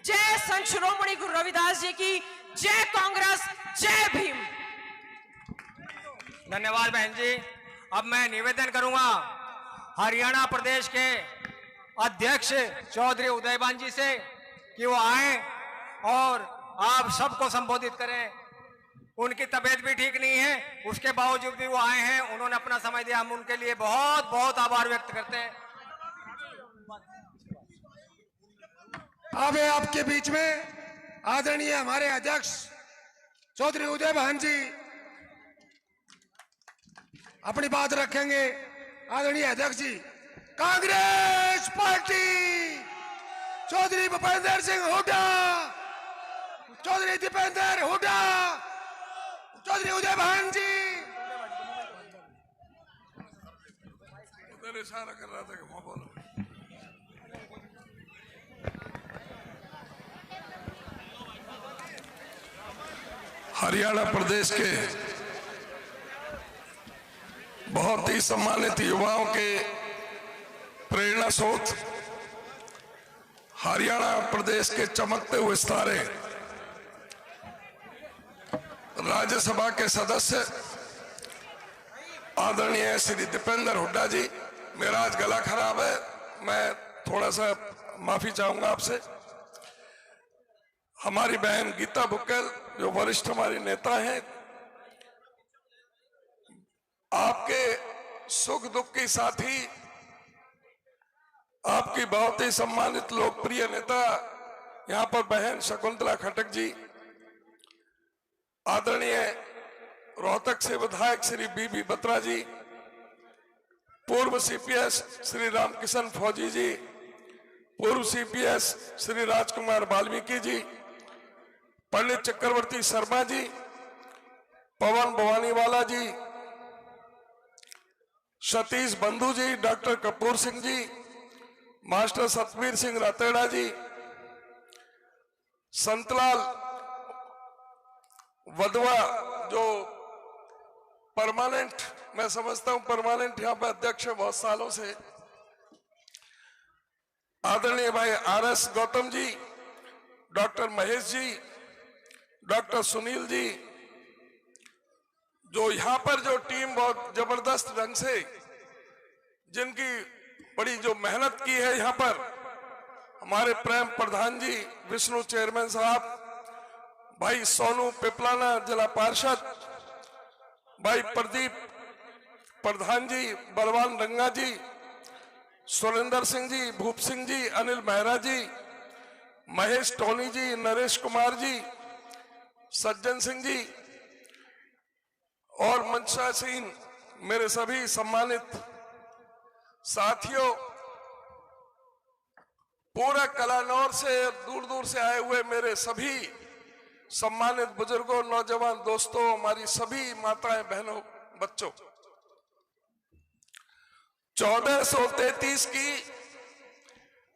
जय संत शिरोमणि गुरु रविदास जी की जय, कांग्रेस जय भीम। धन्यवाद बहन जी। अब मैं निवेदन करूंगा हरियाणा प्रदेश के अध्यक्ष चौधरी उदयभान जी से कि वो आए और आप सबको संबोधित करें। उनकी तबीयत भी ठीक नहीं है, उसके बावजूद भी वो आए हैं, उन्होंने अपना समय दिया, हम उनके लिए बहुत बहुत आभार व्यक्त करते हैं। अब आपके बीच में आदरणीय हमारे अध्यक्ष चौधरी उदयभान जी अपनी बात रखेंगे। आदरणीय अध्यक्ष जी, कांग्रेस पार्टी, चौधरी भूपेंद्र सिंह हुड्डा, चौधरी दीपेंद्र हुड्डा, चौधरी उदयभान जी। उधर इशारा कर रहा था कि वहां बोलो। हरियाणा प्रदेश के बहुत ही सम्मानित युवाओं के प्रेरणा स्रोत, हरियाणा प्रदेश के चमकते हुए सितारे, राज्यसभा के सदस्य आदरणीय श्री दीपेंद्र हुड्डा जी। मेरा आज गला खराब है, मैं थोड़ा सा माफी चाहूंगा आपसे। हमारी बहन गीता बुक्कल जो वरिष्ठ हमारी नेता हैं, आपके सुख दुख के साथी, आपकी बहुत ही सम्मानित लोकप्रिय नेता यहां पर बहन शकुंतला खटक जी, आदरणीय रोहतक से विधायक श्री बीबी बत्रा जी, पूर्व सीपीएस श्री रामकिशन फौजी जी, पूर्व सीपीएस श्री राजकुमार वाल्मीकि जी, पंडित चक्रवर्ती शर्मा जी, पवन भवानीवाला जी, सतीश बंधु जी, डॉक्टर कपूर सिंह जी, मास्टर सतवीर सिंह रातेड़ा जी, संतलाल वधवा जो परमानेंट, मैं समझता हूं परमानेंट यहां पर अध्यक्ष है बहुत सालों से, आदरणीय भाई RS Gautam ji, doctor Mahesh ji, doctor Sunil ji, जो यहाँ पर जो टीम बहुत जबरदस्त ढंग से जिनकी बड़ी जो मेहनत की है, यहाँ पर हमारे प्रेम प्रधान जी, विष्णु चेयरमैन साहब, भाई सोनू पिपलाना जिला पार्षद, भाई प्रदीप प्रधान जी, बलवान रंगा जी, सुरेंद्र सिंह जी, भूप सिंह जी, अनिल मेहरा जी, महेश टोनी जी, नरेश कुमार जी, सज्जन सिंह जी और मंचासीन मेरे सभी सम्मानित साथियों, पूरा कलानौर से दूर दूर से आए हुए मेरे सभी सम्मानित बुजुर्गों, नौजवान दोस्तों, हमारी सभी माताएं, बहनों, बच्चों, 1433 की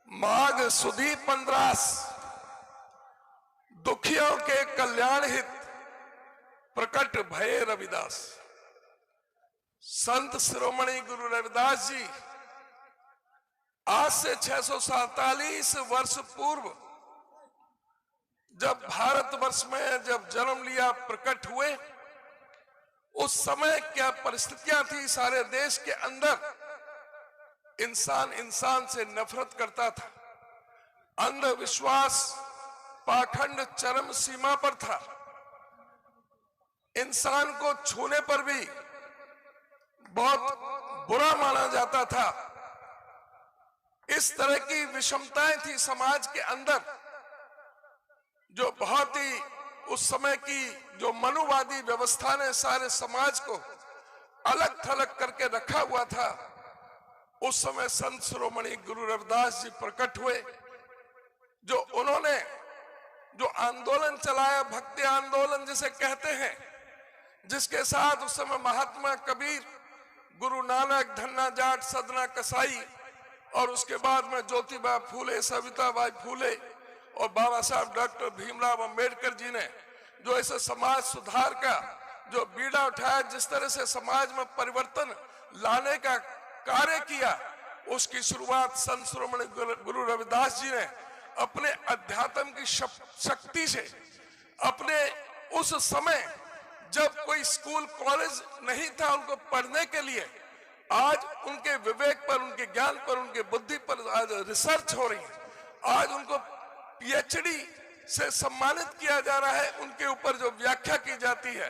माघ सुदी 15 दुखियों के कल्याण हित प्रकट भये रविदास। संत शिरोमणि गुरु रविदास जी आज से 647 वर्ष पूर्व जब भारतवर्ष में जब जन्म लिया, प्रकट हुए, उस समय क्या परिस्थितियां थी सारे देश के अंदर। इंसान इंसान से नफरत करता था, अंधविश्वास पाखंड चरम सीमा पर था, इंसान को छूने पर भी बहुत बुरा माना जाता था। इस तरह की विषमताएं थी समाज के अंदर, जो बहुत ही उस समय की जो मनुवादी व्यवस्था ने सारे समाज को अलग थलग करके रखा हुआ था। उस समय संत शिरोमणि गुरु रविदास जी प्रकट हुए, जो उन्होंने जो आंदोलन चलाया, भक्ति आंदोलन जिसे कहते हैं, जिसके साथ उस समय महात्मा कबीर, गुरु नानक, धन्ना जाट, सदना कसाई और उसके बाद में ज्योतिबा फूले, सविताबाई फूले और बाबा साहब डॉक्टर भीमराव अंबेडकर जी ने जो ऐसे समाज सुधार का जो बीड़ा उठाया, जिस तरह से समाज में परिवर्तन लाने का कार्य किया, उसकी शुरुआत संत शिरोमणि गुरु रविदास जी ने अपने अध्यात्म की शक्ति से, अपने उस समय जब कोई स्कूल कॉलेज नहीं था उनको पढ़ने के लिए, आज उनके विवेक पर, उनके ज्ञान पर, उनके बुद्धि पर आज रिसर्च हो रही है। आज उनको पीएचडी से सम्मानित किया जा रहा है, उनके ऊपर जो व्याख्या की जाती है,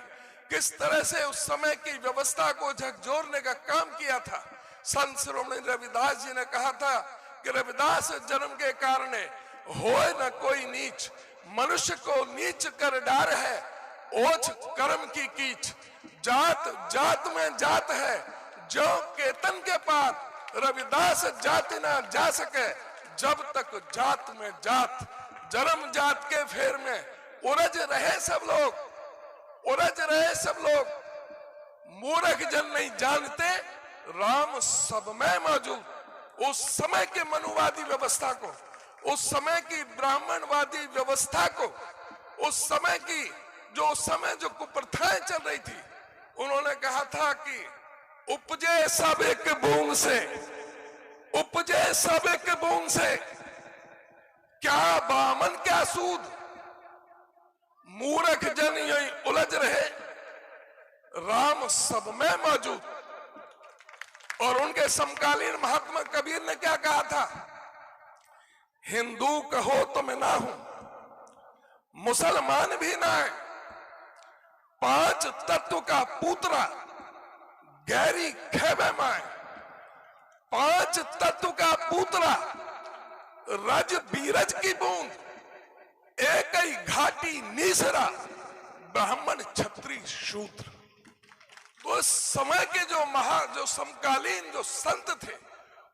किस तरह से उस समय की व्यवस्था को झकझोरने का काम किया था। संत शिरोमणि रविदास जी ने कहा था कि रविदास जन्म के कारण होए न कोई नीच, मनुष्य को नीच कर डार है, ओछ कर्म की कीच, जात जात में जात है, जो केतन के पार रविदास जाति ना जा सके, जब तक जात में जात, जन्म जात के फेर में उलझ रहे सब लोग, उलझ रहे सब लोग। मूर्ख जन नहीं जानते राम सब में मौजूद। उस समय के मनुवादी व्यवस्था को, उस समय की ब्राह्मणवादी व्यवस्था को, उस समय की जो समय जो कुप्रथाएं चल रही थी, उन्होंने कहा था कि उपजे सब एक बूंद से, उपजे सब एक बूंद से, क्या बामन क्या सूद, मूर्ख जन यही उलझ रहे, राम सब में मौजूद। और उनके समकालीन महात्मा कबीर ने क्या कहा था, हिंदू कहो तो मैं ना हूं, मुसलमान भी ना है, पांच तत्व का पूतरा गहरी खेबे माए, पांच तत्व का पूतरा रज बीरज की बूंद, एक ही घाटी नीसरा, ब्राह्मण क्षत्रिय शूद्र। तो इस समय के जो समकालीन जो संत थे,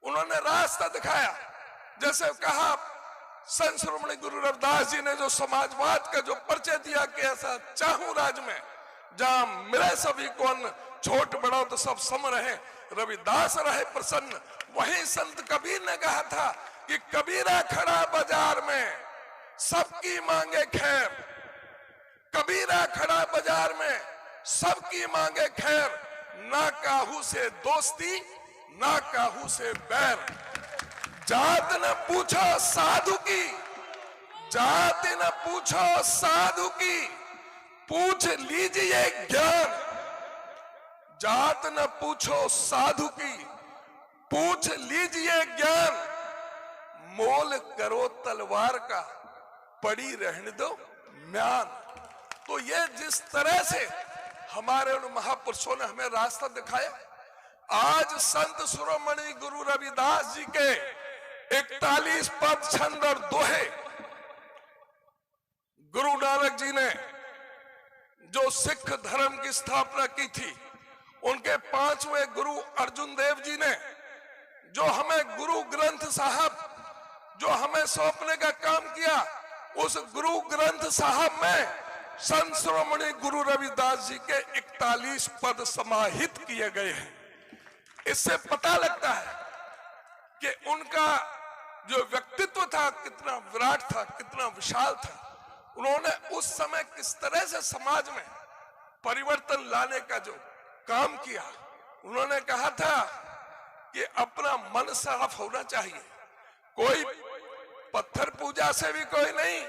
उन्होंने रास्ता दिखाया। जैसे कहा संत शिरोमणि गुरु रविदास जी ने जो समाजवाद का जो परिचय दिया कि ऐसा चाहूं राज में जहां मिले सभी को अन्न, छोट बड़ा तो सब सम रहे, रविदास रहे प्रसन्न। वहीं संत कबीर ने कहा था कि कबीरा खड़ा बाजार में सबकी मांगे खैर, कबीरा खड़ा बाजार में सबकी मांगे खैर, ना काहू से दोस्ती ना काहू से बैर, जात न पूछो साधु की, जात न पूछो साधु की, पूछ लीजिए ज्ञान, जात न पूछो साधु की, पूछ लीजिए ज्ञान, मोल करो तलवार का, पड़ी रहने दो म्यान। तो ये जिस तरह से हमारे उन महापुरुषों ने हमें रास्ता दिखाया, आज संत शिरोमणि गुरु रविदास जी के 41 पद, छंद और दोहे गुरु नानक जी ने जो सिख धर्म की स्थापना की थी, उनके 5वें गुरु अर्जुन देव जी ने जो हमें गुरु ग्रंथ साहब जो हमें सौंपने का काम किया, उस गुरु ग्रंथ साहब में संत शिरोमणि गुरु रविदास जी के 41 पद समाहित किए गए हैं। इससे पता लगता है कि उनका जो व्यक्तित्व था कितना विराट था, कितना विशाल था। उन्होंने उस समय किस तरह से समाज में परिवर्तन लाने का जो काम किया। उन्होंने कहा था कि अपना मन साफ होना चाहिए, कोई पत्थर पूजा से भी कोई नहीं,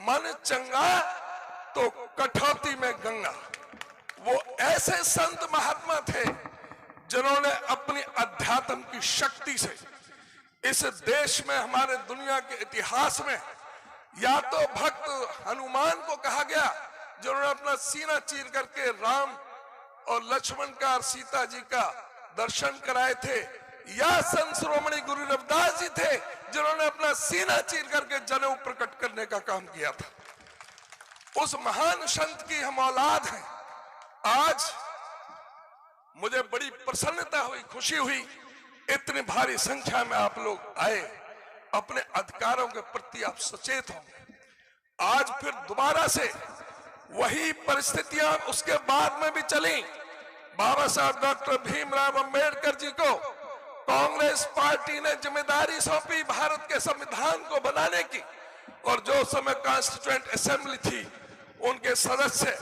मन चंगा तो कठौती में गंगा। वो ऐसे संत महात्मा थे जिन्होंने अपनी अध्यात्म की शक्ति से इस देश में, हमारे दुनिया के इतिहास में, या तो भक्त हनुमान को कहा गया जिन्होंने अपना सीना चीर करके राम और लक्ष्मण का और सीता जी का दर्शन कराए थे, या संत शिरोमणि गुरु रविदास जी थे जिन्होंने अपना सीना चीर करके जनेऊ प्रकट करने का काम किया था। उस महान संत की हम औलाद हैं। आज मुझे बड़ी प्रसन्नता हुई, खुशी हुई, इतनी भारी संख्या में आप लोग आए, अपने अधिकारों के प्रति आप सचेत होंगे। आज फिर दोबारा से वही परिस्थितियां उसके बाद में भी चली। बाबा साहब डॉक्टर भीमराव अंबेडकर जी को कांग्रेस पार्टी ने जिम्मेदारी सौंपी भारत के संविधान को बनाने की, और जो समय कॉन्स्टिट्यूएंट असेंबली थी, उनके सदस्य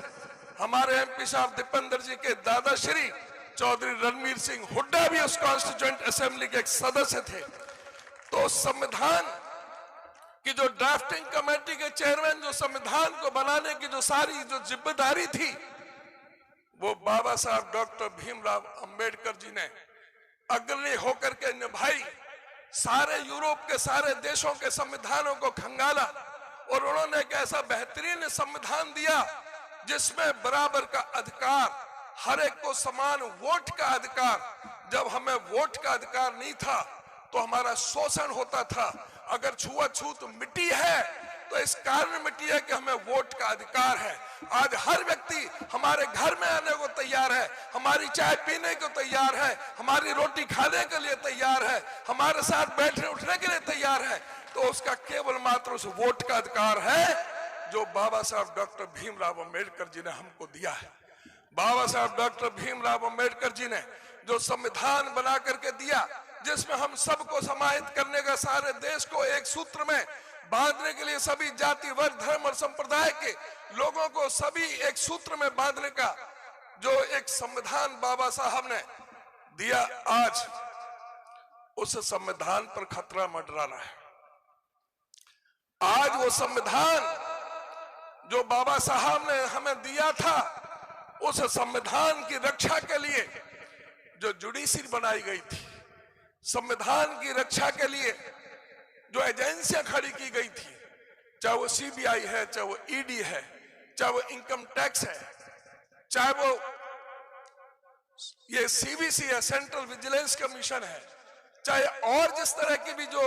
हमारे एमपी साहब दीपेंद्र जी के दादा श्री चौधरी रणवीर सिंह हुड्डा भी उस कॉन्स्टिट्यूएंट असेंबली के एक सदस्य थे। तो संविधान की जो ड्राफ्टिंग कमेटी के चेयरमैन, जो संविधान को बनाने की जो सारी जो जिम्मेदारी थी, वो बाबा साहब डॉक्टर भीमराव अंबेडकर जी ने अग्रणी होकर के निभाई। सारे यूरोप के सारे देशों के संविधानों को खंगाला, और उन्होंने एक ऐसा बेहतरीन संविधान दिया जिसमें बराबर का अधिकार, हर एक को समान वोट का अधिकार। जब हमें वोट का अधिकार नहीं था तो हमारा शोषण होता था। अगर छुआछूत मिट्टी है तो इस कारण मिट्टी है कि हमें वोट का अधिकार है। आज हर व्यक्ति हमारे घर में आने को तैयार है, हमारी चाय पीने को तैयार है, हमारी रोटी खाने के लिए तैयार है, हमारे साथ बैठने उठने के लिए तैयार है। तो उसका केवल मात्र उस वोट का अधिकार है जो बाबा साहब डॉक्टर भीमराव अंबेडकर जी ने हमको दिया है। बाबा साहब डॉक्टर भीमराव अंबेडकर जी ने जो संविधान बना करके दिया, जिसमें हम सबको समाहित करने का, सारे देश को एक सूत्र में बांधने के लिए, सभी जाति वर्ग धर्म और संप्रदाय के लोगों को सभी एक सूत्र में बांधने का जो एक संविधान बाबा साहब ने दिया, आज उस संविधान पर खतरा मंडराना है। आज वो संविधान जो बाबा साहब ने हमें दिया था, उस संविधान की रक्षा के लिए जो जुडिशरी बनाई गई थी, संविधान की रक्षा के लिए जो एजेंसियां खड़ी की गई थी, चाहे वो सीबीआई है, चाहे वो ईडी है, चाहे वो इनकम टैक्स है, चाहे वो ये सीबीसी है, सेंट्रल विजिलेंस कमीशन है, चाहे और जिस तरह की भी जो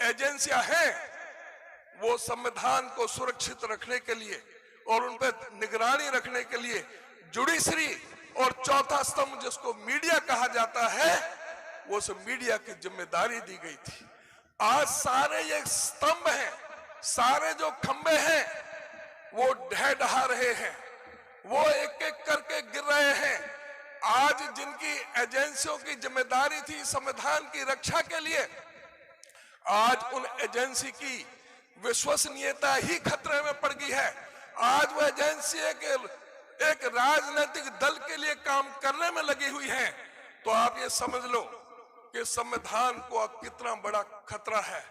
एजेंसियां हैं, वो संविधान को सुरक्षित रखने के लिए और उन पर निगरानी रखने के लिए जुडिशरी और चौथा स्तंभ जिसको मीडिया कहा जाता है, वो उस मीडिया की जिम्मेदारी दी गई थी। आज सारे ये स्तंभ हैं, सारे जो खंबे हैं, वो ढह ढहा रहे हैं, वो एक एक करके गिर रहे हैं। आज जिनकी एजेंसियों की जिम्मेदारी थी संविधान की रक्षा के लिए, आज उन एजेंसी की विश्वसनीयता ही खतरे में पड़ गई है। आज वो एजेंसी एक राजनीतिक दल के लिए काम करने में लगी हुई है। तो आप ये समझ लो कि संविधान को कितना बड़ा खतरा है।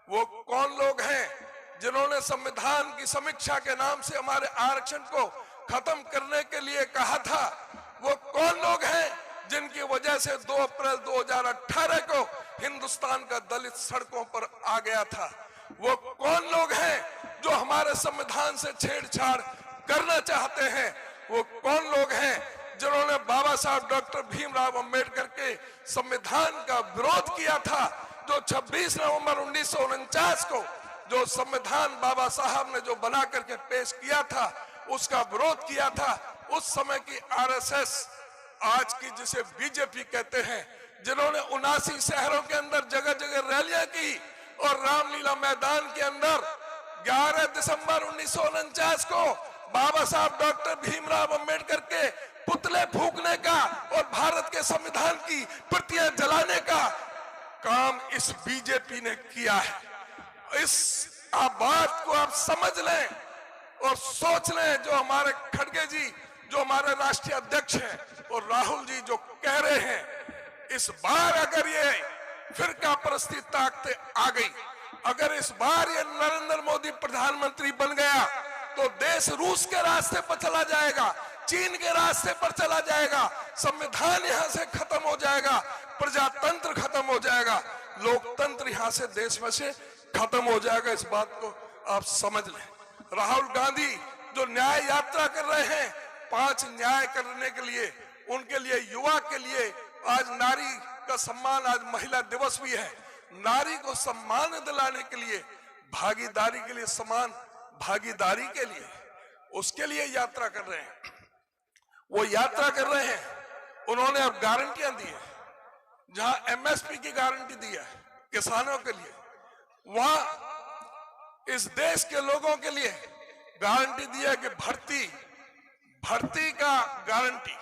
वो कौन लोग हैं जिन्होंने संविधान की समीक्षा के नाम से हमारे आरक्षण को खत्म करने के लिए कहा था? वो कौन लोग हैं जिनकी वजह से 2 अप्रैल 2018 को हिंदुस्तान का दलित सड़कों पर आ गया था? वो कौन लोग हैं जो हमारे संविधान से छेड़छाड़ करना चाहते हैं? वो कौन लोग हैं जिन्होंने बाबा साहब डॉक्टर भीमराव अंबेडकर के संविधान का विरोध किया था? जो 26 नवंबर 1949 को जो संविधान बाबा साहब ने जो बना करके पेश किया था, उसका विरोध किया था। उस समय की आरएसएस, आज की जिसे बीजेपी कहते हैं, जिन्होंने 79 शहरों के अंदर जगह जगह रैलियां की और रामलीला मैदान के अंदर 11 दिसंबर 1949 को बाबा साहब डॉक्टर भीमराव अंबेडकर के पुतले फूंकने का और भारत के संविधान की प्रतियां जलाने का काम इस बीजेपी ने किया है। इस बात को आप समझ लें और सोच लें। जो हमारे खड़गे जी, जो हमारे राष्ट्रीय अध्यक्ष हैं, और राहुल जी जो कह रहे हैं, इस बार अगर ये फिरका परस्ती ताकतें आ गई, अगर इस बार ये नरेंद्र मोदी प्रधानमंत्री बन गया, तो देश रूस के रास्ते पर चला जाएगा, चीन के रास्ते पर चला जाएगा, संविधान यहां से खत्म हो जाएगा, प्रजातंत्र खत्म हो जाएगा, लोकतंत्र यहां से देश में से खत्म हो जाएगा। इस बात को आप समझ लें। राहुल गांधी जो न्याय यात्रा कर रहे हैं 5 न्याय करने के लिए, उनके लिए, युवा के लिए, आज नारी का सम्मान, आज महिला दिवस भी है, नारी को सम्मान दिलाने के लिए, भागीदारी के लिए, समान भागीदारी के लिए, उसके लिए यात्रा कर रहे हैं। वो यात्रा कर रहे हैं, उन्होंने अब गारंटियां दी है। जहां एमएसपी की गारंटी दी है किसानों के लिए, वहां इस देश के लोगों के लिए गारंटी दी है कि भर्ती का गारंटी,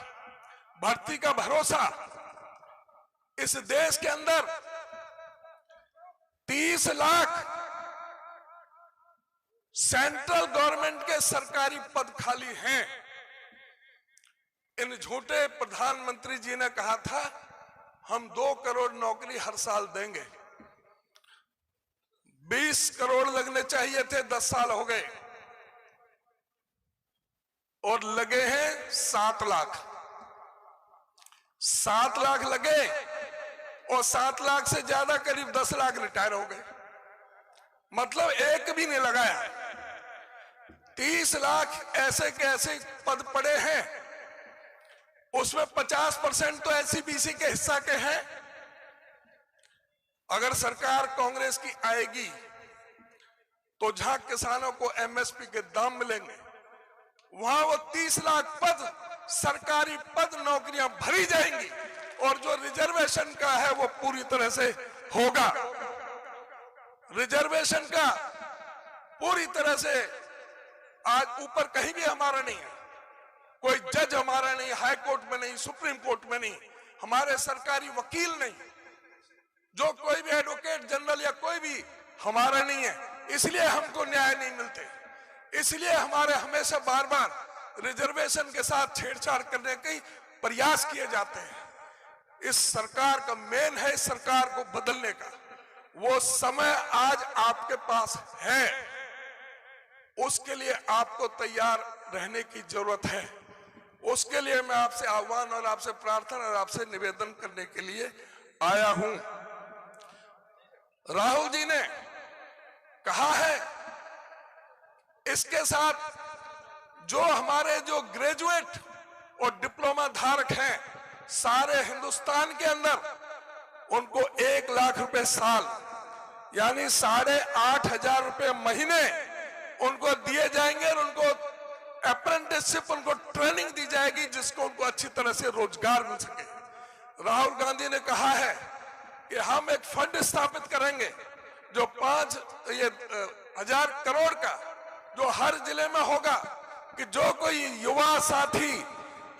भर्ती का भरोसा। इस देश के अंदर 30 लाख सेंट्रल गवर्नमेंट के सरकारी पद खाली हैं। इन झूठे प्रधानमंत्री जी ने कहा था हम 2 करोड़ नौकरी हर साल देंगे। 20 करोड़ लगने चाहिए थे, 10 साल हो गए और लगे हैं 7 लाख। 7 लाख लगे और 7 लाख से ज्यादा करीब 10 लाख रिटायर हो गए, मतलब एक भी नहीं लगाया। 30 लाख ऐसे के ऐसे पद पड़े हैं, उसमें 50% तो एससीबीसी के हिस्सा के हैं। अगर सरकार कांग्रेस की आएगी तो जहां किसानों को एमएसपी के दाम मिलेंगे, वहां वो 30 लाख पद, सरकारी पद, नौकरियां भरी जाएंगी और जो रिजर्वेशन का है वो पूरी तरह से होगा। रिजर्वेशन का पूरी तरह से आज ऊपर कहीं भी हमारा नहीं है, कोई जज हमारा नहीं, हाई कोर्ट में नहीं, सुप्रीम कोर्ट में नहीं, हमारे सरकारी वकील नहीं, जो कोई भी एडवोकेट जनरल या कोई भी हमारा नहीं है, इसलिए हमको न्याय नहीं मिलते। इसलिए हमारे हमेशा बार बार रिजर्वेशन के साथ छेड़छाड़ करने के प्रयास किए जाते हैं। इस सरकार का मेन है इस सरकार को बदलने का। वो समय आज आपके पास है, उसके लिए आपको तैयार रहने की जरूरत है। उसके लिए मैं आपसे आह्वान और आपसे प्रार्थना और आपसे निवेदन करने के लिए आया हूं। राहुल जी ने कहा है, इसके साथ जो हमारे जो ग्रेजुएट और डिप्लोमा धारक हैं सारे हिंदुस्तान के अंदर, उनको 1 लाख रुपए साल यानी 8,500 रुपए महीने उनको दिए जाएंगे और उनको अप्रेंटिसशिप, उनको ट्रेनिंग दी जाएगी जिसको उनको अच्छी तरह से रोजगार मिल सके। राहुल गांधी ने कहा है कि हम एक फंड स्थापित करेंगे जो 5,000 करोड़ का, जो हर जिले में होगा, कि जो कोई युवा साथी,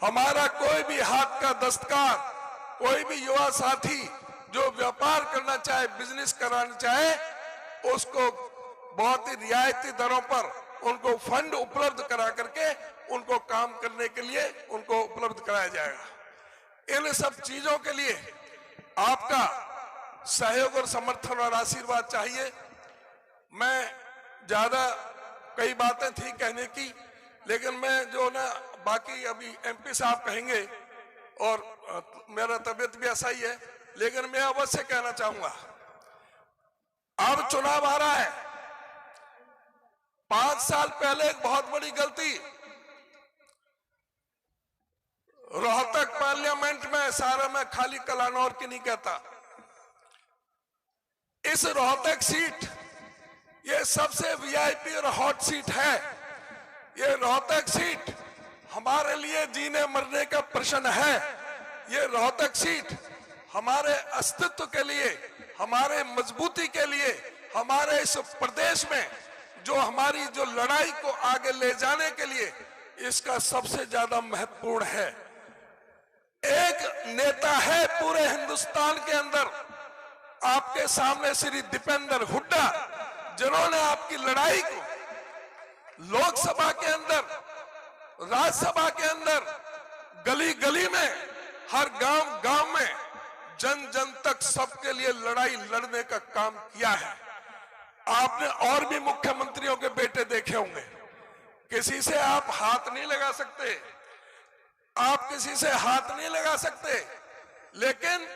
हमारा कोई भी हाथ का दस्तकार, कोई भी युवा साथी जो व्यापार करना चाहे, बिजनेस कराना चाहे, उसको बहुत ही रियायती दरों पर उनको फंड उपलब्ध करा करके उनको काम करने के लिए उनको उपलब्ध कराया जाएगा। इन सब चीजों के लिए आपका सहयोग और समर्थन और आशीर्वाद चाहिए। मैं ज्यादा कई बातें थी कहने की, लेकिन मैं जो ना बाकी अभी एमपी साहब कहेंगे और मेरा तबीयत भी ऐसा ही है, लेकिन मैं अवश्य कहना चाहूंगा, अब चुनाव आ रहा है। 5 साल पहले एक बहुत बड़ी गलती रोहतक पार्लियामेंट में, सारा मैं खाली कलानौर की नहीं कहता, इस रोहतक सीट ये सबसे वीआईपी और हॉट सीट है। ये रोहतक सीट हमारे लिए जीने मरने का प्रश्न है। ये रोहतक सीट हमारे अस्तित्व के लिए, हमारे मजबूती के लिए, हमारे इस प्रदेश में जो हमारी जो लड़ाई को आगे ले जाने के लिए इसका सबसे ज्यादा महत्वपूर्ण है। एक नेता है पूरे हिंदुस्तान के अंदर आपके सामने, श्री दीपेंद्र हुड्डा, जिन्होंने आपकी लड़ाई को लोकसभा के अंदर, राज्यसभा के अंदर, गली गली में, हर गांव गांव में, जन जन तक सबके लिए लड़ाई लड़ने का काम किया है। आपने और भी मुख्यमंत्रियों के बेटे देखे होंगे, किसी से आप हाथ नहीं लगा सकते, आप किसी से हाथ नहीं लगा सकते, लेकिन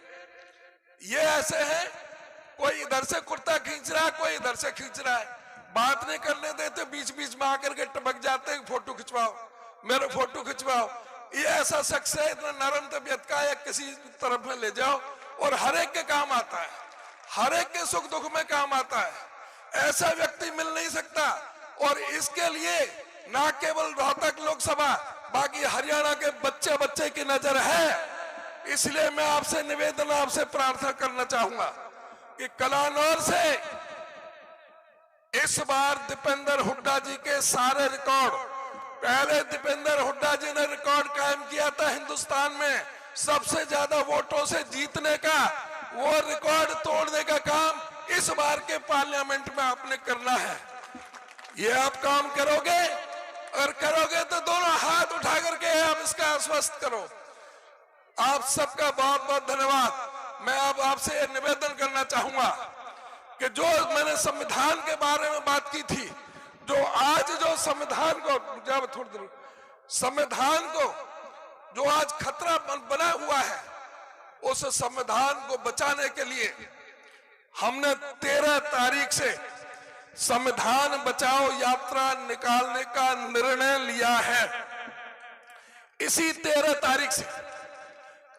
ये ऐसे हैं, कोई इधर से कुर्ता खींच रहा है, कोई इधर से खींच रहा है, बात नहीं करने देते, बीच बीच में आकर के टपक जाते हैं, फोटो खिंचवाओ, मेरे फोटो खिंचवाओ। ये ऐसा शख्स है, इतना नरम तबीयत का, या किसी तरफ में ले जाओ और हर एक के काम आता है, हर एक के सुख दुख में काम आता है। ऐसा व्यक्ति मिल नहीं सकता। और इसके लिए ना केवल रोहतक लोकसभा, बाकी हरियाणा के बच्चे बच्चे की नजर है। इसलिए मैं आपसे निवेदन, आपसे प्रार्थना करना चाहूंगा कि कलानौर से इस बार दीपेंद्र हुड्डा जी के सारे रिकॉर्ड, पहले दीपेंद्र हुड्डा जी ने रिकॉर्ड कायम किया था हिंदुस्तान में सबसे ज्यादा वोटों से जीतने का, वो रिकॉर्ड तोड़ने का काम इस बार के पार्लियामेंट में आपने करना है। ये आप काम करोगे, और करोगे तो दोनों हाथ उठा करके आप इसका आश्वस्त करो। आप सबका बहुत बहुत धन्यवाद। मैं अब आपसे निवेदन करना चाहूंगा कि जो मैंने संविधान के बारे में बात की थी, जो आज जो संविधान को, जब थोड़ी देर, संविधान को जो आज खतरा बना हुआ है, उस संविधान को बचाने के लिए हमने 13 तारीख से संविधान बचाओ यात्रा निकालने का निर्णय लिया है। इसी 13 तारीख से,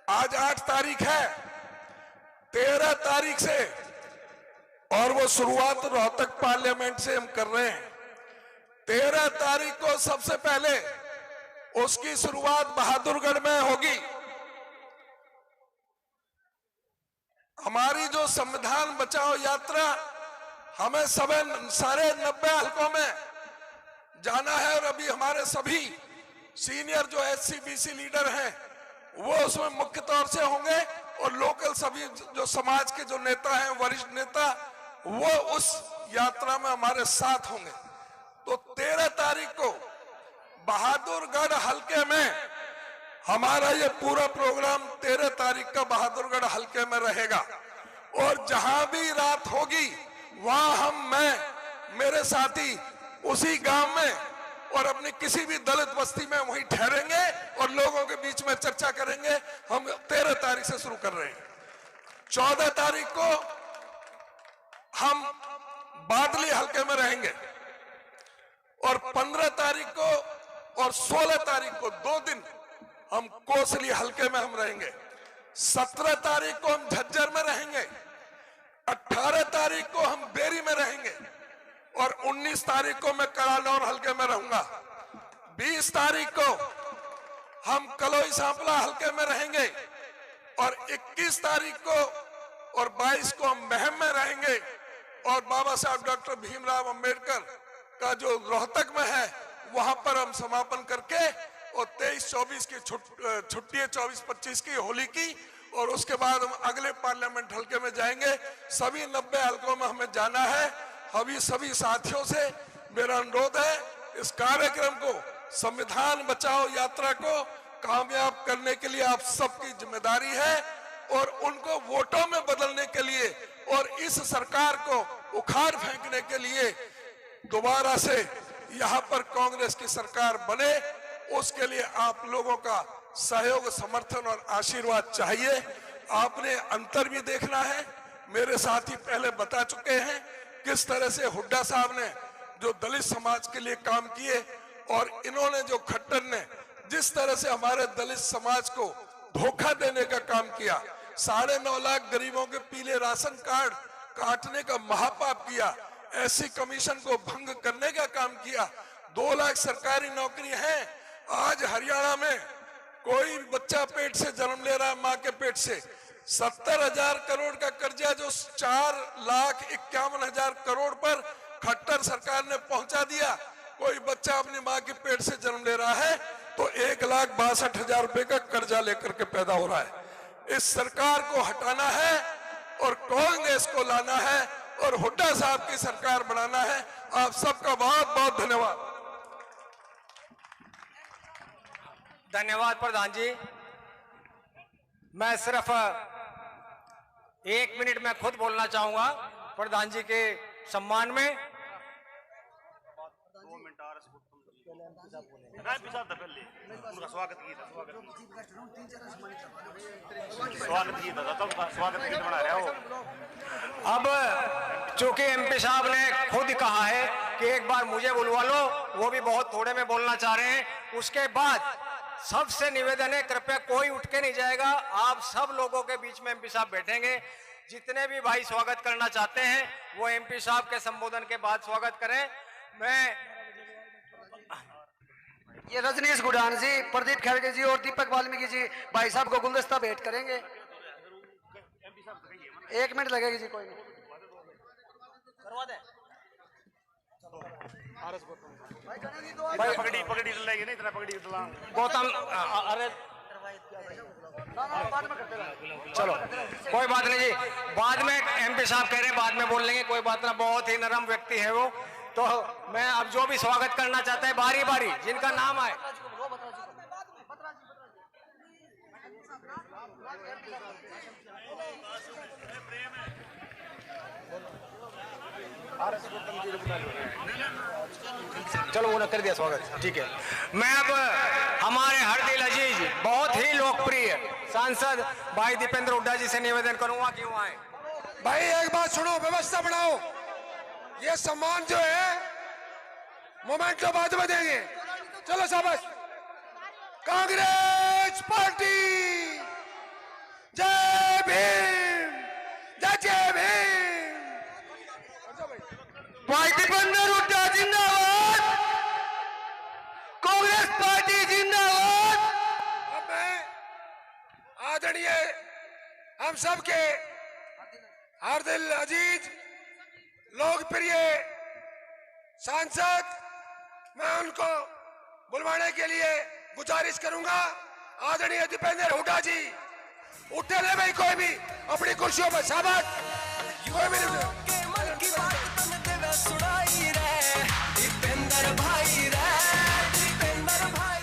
आज 8 तारीख है, 13 तारीख से, और वो शुरुआत रोहतक पार्लियामेंट से हम कर रहे हैं। 13 तारीख को सबसे पहले उसकी शुरुआत बहादुरगढ़ में होगी। हमारी जो संविधान बचाओ यात्रा, हमें सारे 90 हलकों में जाना है, और अभी हमारे सभी सीनियर जो SC-BC लीडर हैं वो उसमें मुख्य तौर से होंगे, और लोकल सभी जो समाज के जो नेता हैं, वरिष्ठ नेता, वो उस यात्रा में हमारे साथ होंगे। तो 13 तारीख को बहादुरगढ़ हलके में हमारा ये पूरा प्रोग्राम 13 तारीख का बहादुरगढ़ हलके में रहेगा। और जहां भी रात होगी वहां मैं, मेरे साथी उसी गांव में और अपनी किसी भी दलित बस्ती में वहीं ठहरेंगे और लोगों के बीच में चर्चा करेंगे। हम 13 तारीख से शुरू कर रहे हैं। 14 तारीख को हम बादली हलके में रहेंगे, और 15 तारीख को और 16 तारीख को 2 दिन हम कोसली हलके में हम रहेंगे। 17 तारीख को हम झज्जर में रहेंगे, 18 तारीख को हम बेरी में रहेंगे, और 19 तारीख को मैं कलानौर हलके में रहूंगा। 20 तारीख को हम कलोई सांपला हलके में रहेंगे, और 21 तारीख को और 22 को हम महम में रहेंगे, और बाबा साहब डॉक्टर भीमराव अंबेडकर का जो रोहतक में है वहां पर हम समापन करके, और 23-24 की छुट्टी है, 24-25 की होली की, और उसके बाद हम अगले पार्लियामेंट हलके में जाएंगे। सभी 90 हलकों में हमें जाना है। अभी सभी साथियों से मेरा अनुरोध है, इस कार्यक्रम को, संविधान बचाओ यात्रा को कामयाब करने के लिए आप सबकी जिम्मेदारी है, और उनको वोटों में बदलने के लिए और इस सरकार को उखाड़ फेंकने के लिए दोबारा से यहाँ पर कांग्रेस की सरकार बने, उसके लिए आप लोगों का सहयोग, समर्थन और आशीर्वाद चाहिए। आपने अंतर भी देखना है। मेरे साथी पहले बता चुके हैं किस तरह से हुड्डा साहब ने जो दलित समाज के लिए काम किए, और इन्होंने जो खट्टर ने जिस तरह से हमारे दलित समाज को धोखा देने का काम किया, 9.5 लाख गरीबों के पीले राशन कार्ड काटने का महापाप किया, एससी कमीशन को भंग करने का काम किया। 2 लाख सरकारी नौकरी है। आज हरियाणा में कोई बच्चा पेट से जन्म ले रहा है, मां के पेट से 70,000 करोड़ का कर्जा जो 4,51,000 करोड़ पर खट्टर सरकार ने पहुंचा दिया। कोई बच्चा अपनी मां के पेट से जन्म ले रहा है तो 1,62,000 रुपए का कर्जा लेकर के पैदा हो रहा है। इस सरकार को हटाना है और कांग्रेस को लाना है और हुड्डा साहब की सरकार बनाना है। आप सबका बहुत बहुत धन्यवाद। धन्यवाद प्रधान जी। मैं सिर्फ 1 मिनट में खुद बोलना चाहूंगा प्रधान जी के सम्मान में। अब चूंकि एमपी साहब ने खुद कहा है कि एक बार मुझे बुलवा लो, वो भी बहुत थोड़े में बोलना चाह रहे हैं। उसके बाद सबसे निवेदन है, कृपया कोई उठ के नहीं जाएगा। आप सब लोगों के बीच में एमपी साहब बैठेंगे। जितने भी भाई स्वागत करना चाहते हैं वो एमपी साहब के संबोधन के बाद स्वागत करें। मैं ये रजनीश गुडान जी, प्रदीप खड़गे जी और दीपक वाल्मीकि जी भाई साहब को गुलदस्ता भेंट करेंगे। 1 मिनट लगेगी जी, कोई नहीं करवा दे। पगड़ी डलेगी नहीं, इतना पगड़ी डला गौतम, अरे चलो कोई बात नहीं जी, बाद में एमपी साहब कह रहे हैं बाद में बोल लेंगे, कोई बात ना। बहुत ही नरम व्यक्ति है वो। तो मैं अब जो भी स्वागत करना चाहता है बारी बारी जिनका नाम आए। चलो वो कर दिया स्वागत, ठीक है। मैं अब हमारे हर दिल अजीज बहुत ही लोकप्रिय सांसद भाई दीपेंद्र हुड्डा जी से निवेदन करूंगा कि वो आए। भाई एक बात सुनो, व्यवस्था बनाओ। ये सम्मान जो है मोमेंट के बाद में देंगे। चलो शाबाश। कांग्रेस पार्टी जय भीम, जय भीम। भाई दीपेंद्र हुड्डा जिंदाबाद, कांग्रेस पार्टी जिंदाबाद। अब मैं आदरणीय हम सबके हर दिल अजीज लोकप्रिय सांसद, मैं उनको बुलवाने के लिए गुजारिश करूंगा। आदरणीय दीपेंद्र हुड्डा जी उठे ले भाई, कोई भी अपनी कुर्सियों पर शाबाश। कोई भी दीपेंद्र भाई रे, दीपेंद्र भाई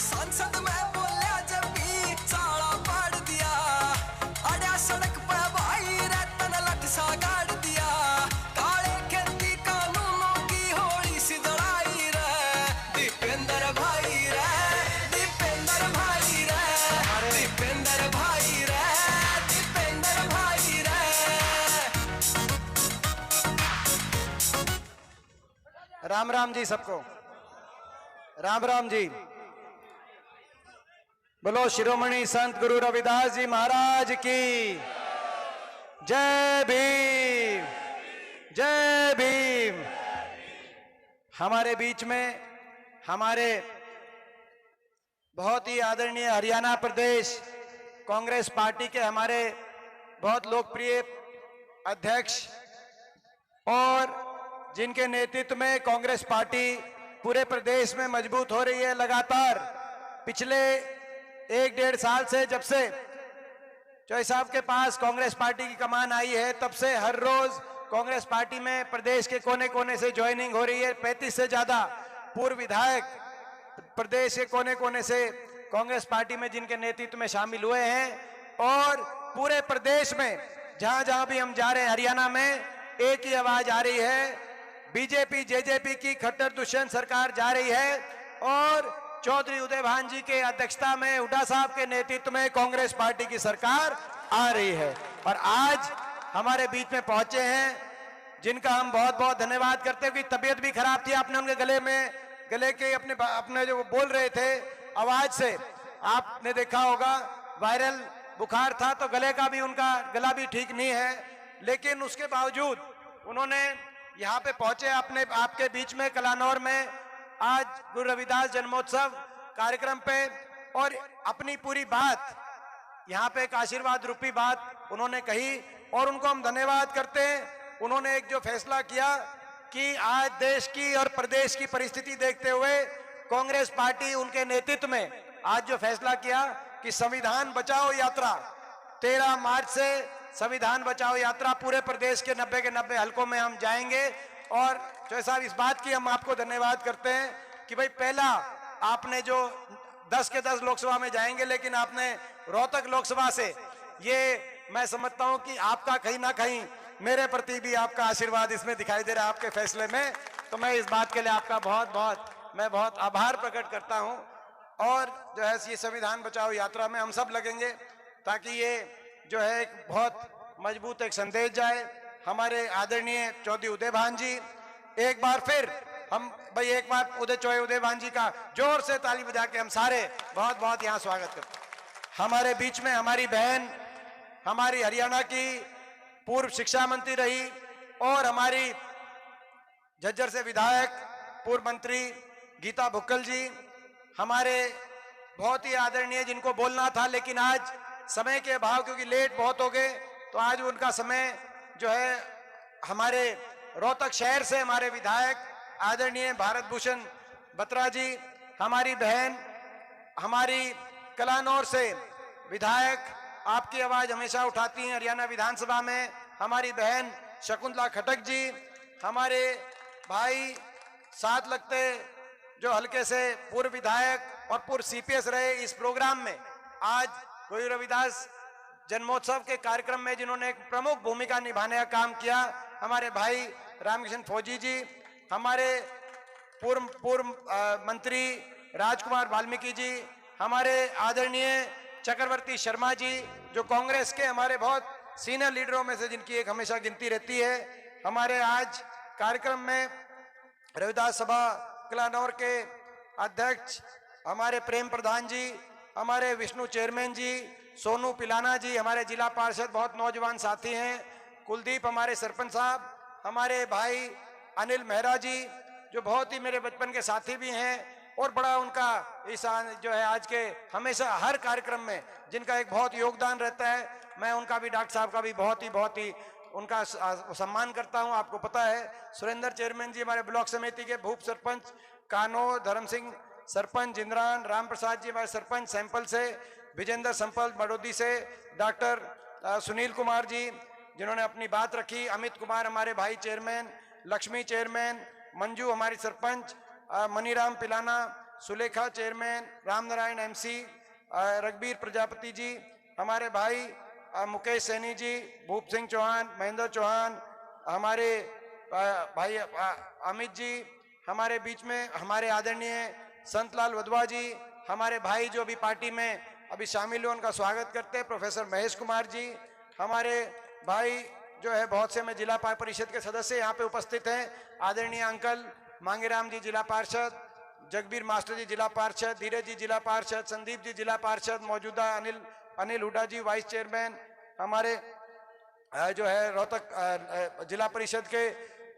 सांसद मैं बोलिया जब भी चाला पाड़ दिया, अड़ा सड़क पे भाई रे तन लट सा गाड़ दिया, काले खेती कानूनों की होली सी लड़ाई रे, दीपेंद्र भाई रे, दीपेंद्र भाई रे, दीपेंद्र भाई रे, दीपेंद्र भाई रे। राम राम जी सबको, राम राम जी। बोलो शिरोमणि संत गुरु रविदास जी महाराज की जय भीम, जय भीम। हमारे बीच में हमारे बहुत ही आदरणीय हरियाणा प्रदेश कांग्रेस पार्टी के हमारे बहुत लोकप्रिय अध्यक्ष और जिनके नेतृत्व में कांग्रेस पार्टी पूरे प्रदेश में मजबूत हो रही है। लगातार पिछले 1-1.5 साल से जब से चौधरी साहब के पास कांग्रेस पार्टी की कमान आई है, तब से हर रोज कांग्रेस पार्टी में प्रदेश के कोने कोने से ज्वाइनिंग हो रही है। 35 से ज्यादा पूर्व विधायक प्रदेश के कोने कोने से कांग्रेस पार्टी में जिनके नेतृत्व में शामिल हुए हैं, और पूरे प्रदेश में जहां जहां भी हम जा रहे हैं, हरियाणा में एक ही आवाज आ रही है, बीजेपी जेजेपी की खट्टर दुष्यंत सरकार जा रही है, और चौधरी उदय भान जी के अध्यक्षता में, हुड्डा साहब के नेतृत्व में कांग्रेस पार्टी की सरकार आ रही है। और आज हमारे बीच में पहुंचे हैं, जिनका हम बहुत बहुत धन्यवाद करते हैं, कि तबीयत भी खराब थी, आपने उनके गले के अपने जो बोल रहे थे आवाज से आपने देखा होगा, वायरल बुखार था, तो गले का भी उनका गला भी ठीक नहीं है, लेकिन उसके बावजूद उन्होंने यहाँ पे पहुंचे आपके बीच में कलानौर में आज गुरु रविदास जन्मोत्सव कार्यक्रम पे, और अपनी पूरी बात यहाँ पे एक आशीर्वाद रूपी बात उन्होंने कही, और उनको हम धन्यवाद करते हैं। उन्होंने एक जो फैसला किया कि आज देश की और प्रदेश की परिस्थिति देखते हुए कांग्रेस पार्टी उनके नेतृत्व में आज जो फैसला किया कि संविधान बचाओ यात्रा 13 मार्च से संविधान बचाओ यात्रा पूरे प्रदेश के 90 के 90 हलकों में हम जाएंगे। और चौधरी साहब इस बात की हम आपको धन्यवाद करते हैं कि भाई पहला आपने जो 10 के 10 लोकसभा में जाएंगे, लेकिन आपने रोहतक लोकसभा से, ये मैं समझता हूं कि आपका कहीं ना कहीं मेरे प्रति भी आपका आशीर्वाद इसमें दिखाई दे रहा है आपके फैसले में, तो मैं इस बात के लिए आपका बहुत आभार प्रकट करता हूं। और जो है ये संविधान बचाओ यात्रा में हम सब लगेंगे, ताकि ये जो है एक बहुत मजबूत एक संदेश जाए। हमारे आदरणीय चौधरी उदय भान जी, एक बार फिर हम भाई एक बार उदय भान जी का जोर से ताली बजा के हम सारे बहुत बहुत यहाँ स्वागत करते हैं। हमारे बीच में हमारी बहन, हमारी हरियाणा की पूर्व शिक्षा मंत्री रही, और हमारी झज्जर से विधायक पूर्व मंत्री गीता बुक्कल जी, हमारे बहुत ही आदरणीय, जिनको बोलना था लेकिन आज समय के अभाव क्योंकि लेट बहुत हो गए, तो आज उनका समय जो है हमारे रोहतक शहर से हमारे विधायक आदरणीय भारत भूषण बत्रा जी, हमारी बहन, हमारी कलानौर से विधायक, आपकी आवाज हमेशा उठाती हैं हरियाणा विधानसभा में, हमारी बहन शकुंतला खटक जी, हमारे भाई साथ लगते जो हल्के से पूर्व विधायक और पूर्व सीपीएस रहे इस प्रोग्राम में, आज गुरु रविदास जन्मोत्सव के कार्यक्रम में जिन्होंने एक प्रमुख भूमिका निभाने का काम किया, हमारे भाई रामकिशन फौजी जी, हमारे पूर्व मंत्री राजकुमार वाल्मीकि जी, हमारे आदरणीय चक्रवर्ती शर्मा जी, जो कांग्रेस के हमारे बहुत सीनियर लीडरों में से जिनकी एक हमेशा गिनती रहती है, हमारे आज कार्यक्रम में रविदास सभा कलानौर के अध्यक्ष हमारे प्रेम प्रधान जी, हमारे विष्णु चेयरमैन जी, सोनू पिलाना जी, हमारे जिला पार्षद बहुत नौजवान साथी हैं, कुलदीप हमारे सरपंच साहब, हमारे भाई अनिल मेहरा जी जो बहुत ही मेरे बचपन के साथी भी हैं, और बड़ा उनका इस जो है आज के हमेशा हर कार्यक्रम में जिनका एक बहुत योगदान रहता है, मैं उनका भी, डॉक्टर साहब का भी बहुत ही उनका सम्मान करता हूं। आपको पता है सुरेंद्र चेयरमैन जी हमारे ब्लॉक समिति के, भूप सरपंच कानो, धर्म सिंह सरपंच जिंद्रान, राम प्रसाद जी हमारे सरपंच सैंपल से, विजेंद्र संपल बड़ोदी से, डॉक्टर सुनील कुमार जी जिन्होंने अपनी बात रखी, अमित कुमार हमारे भाई चेयरमैन, लक्ष्मी चेयरमैन, मंजू हमारी सरपंच, मनीराम पिलाना, सुलेखा चेयरमैन, रामनारायण एमसी, रघबीर प्रजापति जी, हमारे भाई मुकेश सैनी जी, भूप सिंह चौहान, महेंद्र चौहान, हमारे भाई अमित जी, हमारे बीच में हमारे आदरणीय संतलाल वधवा जी, हमारे भाई जो अभी पार्टी में अभी शामिल हुए उनका स्वागत करते हैं, प्रोफेसर महेश कुमार जी, हमारे भाई जो है बहुत से में जिला परिषद के सदस्य यहाँ पे उपस्थित हैं, आदरणीय अंकल मांगेराम जी जिला पार्षद, जगबीर मास्टर जी जिला पार्षद, धीरज जी जिला पार्षद, संदीप जी जिला पार्षद, मौजूदा अनिल हुड्डा जी वाइस चेयरमैन, हमारे जो है रोहतक जिला परिषद के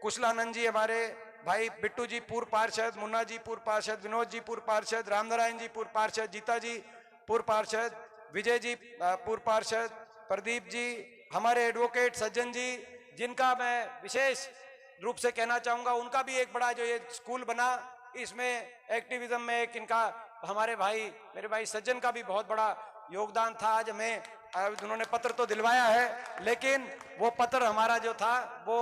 कुशलानंद जी, हमारे भाई बिट्टू जी पूर्व पार्षद, मुन्ना जी पूर्व पार्षद, विनोद जी पूर्व पार्षद, रामनारायण जी पूर्व पार्षद, जीता जी पूर्व पार्षद, विजय जी पूर्व पार्षद, प्रदीप जी, हमारे एडवोकेट सज्जन जी, जिनका मैं विशेष रूप से कहना चाहूंगा, उनका भी एक बड़ा जो ये स्कूल बना इसमें एक्टिविज्म में एक इनका हमारे भाई मेरे भाई सज्जन का भी बहुत बड़ा योगदान था। आज हमें उन्होंने पत्र तो दिलवाया है, लेकिन वो पत्र हमारा जो था वो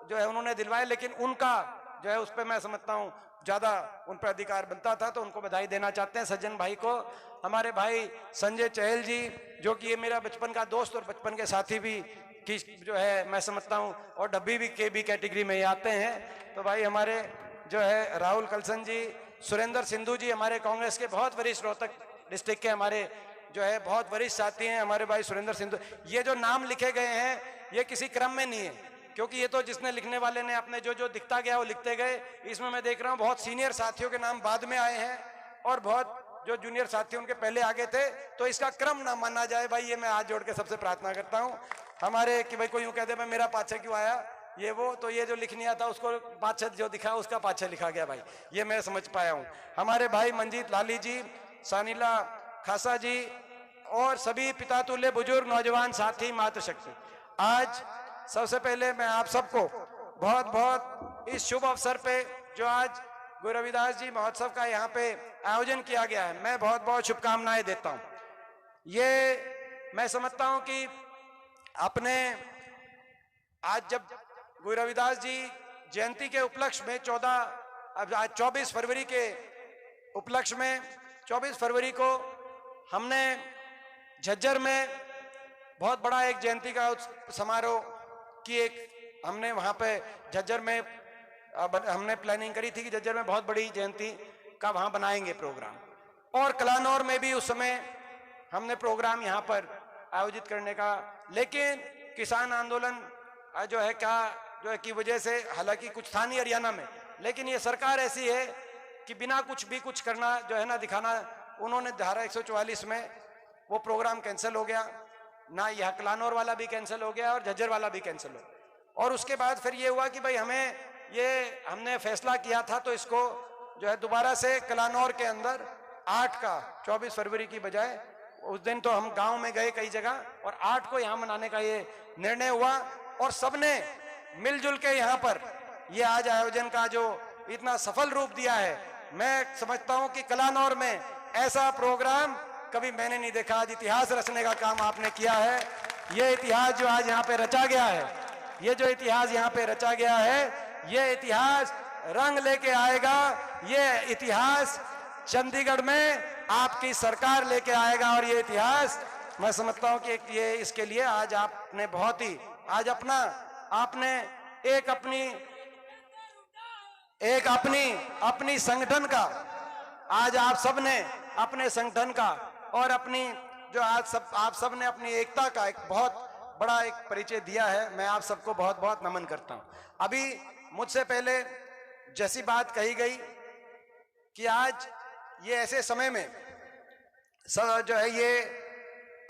जो है उन्होंने दिलवाया, लेकिन उनका जो है उस पर मैं समझता हूँ ज्यादा उन पर अधिकार बनता था, तो उनको बधाई देना चाहते हैं सज्जन भाई को। हमारे भाई संजय चहल जी, जो कि ये मेरा बचपन का दोस्त और बचपन के साथी भी की जो है मैं समझता हूँ, और डब्बी भी के भी कैटेगरी में ही आते हैं। तो भाई हमारे जो है राहुल कलसन जी, सुरेंद्र सिंधु जी, हमारे कांग्रेस के बहुत वरिष्ठ रोहतक डिस्ट्रिक्ट के हमारे जो है बहुत वरिष्ठ साथी हैं हमारे भाई सुरेंद्र सिंधु। ये जो नाम लिखे गए हैं ये किसी क्रम में नहीं है, क्योंकि ये तो जिसने लिखने वाले ने अपने जो जो दिखता गया वो लिखते गए। इसमें मैं देख रहा हूँ बहुत सीनियर साथियों के नाम बाद में आए हैं और बहुत जो जूनियर साथी उनके पहले आगे थे, तो इसका क्रम ना माना जाए भाई, ये मैं हाथ जोड़ के सबसे प्रार्थना करता हूँ। हमारे कि भाई कोई यूं कहते भाई मेरा पाछे क्यों आया, ये वो तो ये जो लिखनिया था उसको पाछे जो दिखा उसका पाछे लिखा गया भाई, ये मैं समझ पाया हूँ। हमारे भाई मंजीत लाली जी, सानिला खासा जी और सभी पिता तुल्य बुजुर्ग नौजवान साथी मातृशक्ति, आज सबसे पहले मैं आप सबको बहुत बहुत इस शुभ अवसर पे जो आज गुरु रविदास जी महोत्सव का यहाँ पे आयोजन किया गया है, मैं बहुत बहुत शुभकामनाएं देता हूँ। ये मैं समझता हूँ कि अपने आज जब गुरु रविदास जी जयंती के उपलक्ष्य में 24 फरवरी के उपलक्ष्य में 24 फरवरी को हमने झज्जर में बहुत बड़ा एक जयंती का समारोह की एक हमने वहां पे झज्जर में हमने प्लानिंग करी थी कि झज्जर में बहुत बड़ी जयंती का वहां बनाएंगे प्रोग्राम, और कलानौर में भी उस समय हमने प्रोग्राम यहाँ पर आयोजित करने का, लेकिन किसान आंदोलन जो है क्या जो है की वजह से, हालांकि कुछ था नहीं हरियाणा में, लेकिन ये सरकार ऐसी है कि बिना कुछ भी कुछ करना जो है ना दिखाना, उन्होंने धारा 144 में वो प्रोग्राम कैंसिल हो गया ना, यह कलानौर वाला भी कैंसिल हो गया और झज्जर वाला भी कैंसिल हो गया। और उसके बाद फिर ये हुआ कि भाई हमने फैसला किया था तो इसको जो है दोबारा से कलानौर के अंदर 8 का 24 फरवरी की बजाय, उस दिन तो हम गांव में गए कई जगह, और 8 को यहाँ मनाने का ये निर्णय हुआ, और सबने मिलजुल के यहाँ पर ये आज आयोजन का जो इतना सफल रूप दिया है, मैं समझता हूँ कि कलानौर में ऐसा प्रोग्राम कभी मैंने नहीं देखा। आज इतिहास रचने का काम आपने किया है। ये इतिहास जो आज यहाँ पे रचा गया है, ये जो इतिहास यहाँ पे रचा गया है, ये इतिहास रंग लेके आएगा, ये इतिहास चंडीगढ़ में आपकी सरकार लेके आएगा, और ये इतिहास मैं समझता हूँ कि ये इसके लिए आज आपने बहुत ही आज आपने एक अपनी संगठन का, आज आप सबने अपने संगठन का और अपनी जो आज आप सब ने अपनी एकता का एक बहुत बड़ा एक परिचय दिया है, मैं आप सबको बहुत बहुत नमन करता हूं। अभी मुझसे पहले जैसी बात कही गई कि आज ये ऐसे समय में जो है ये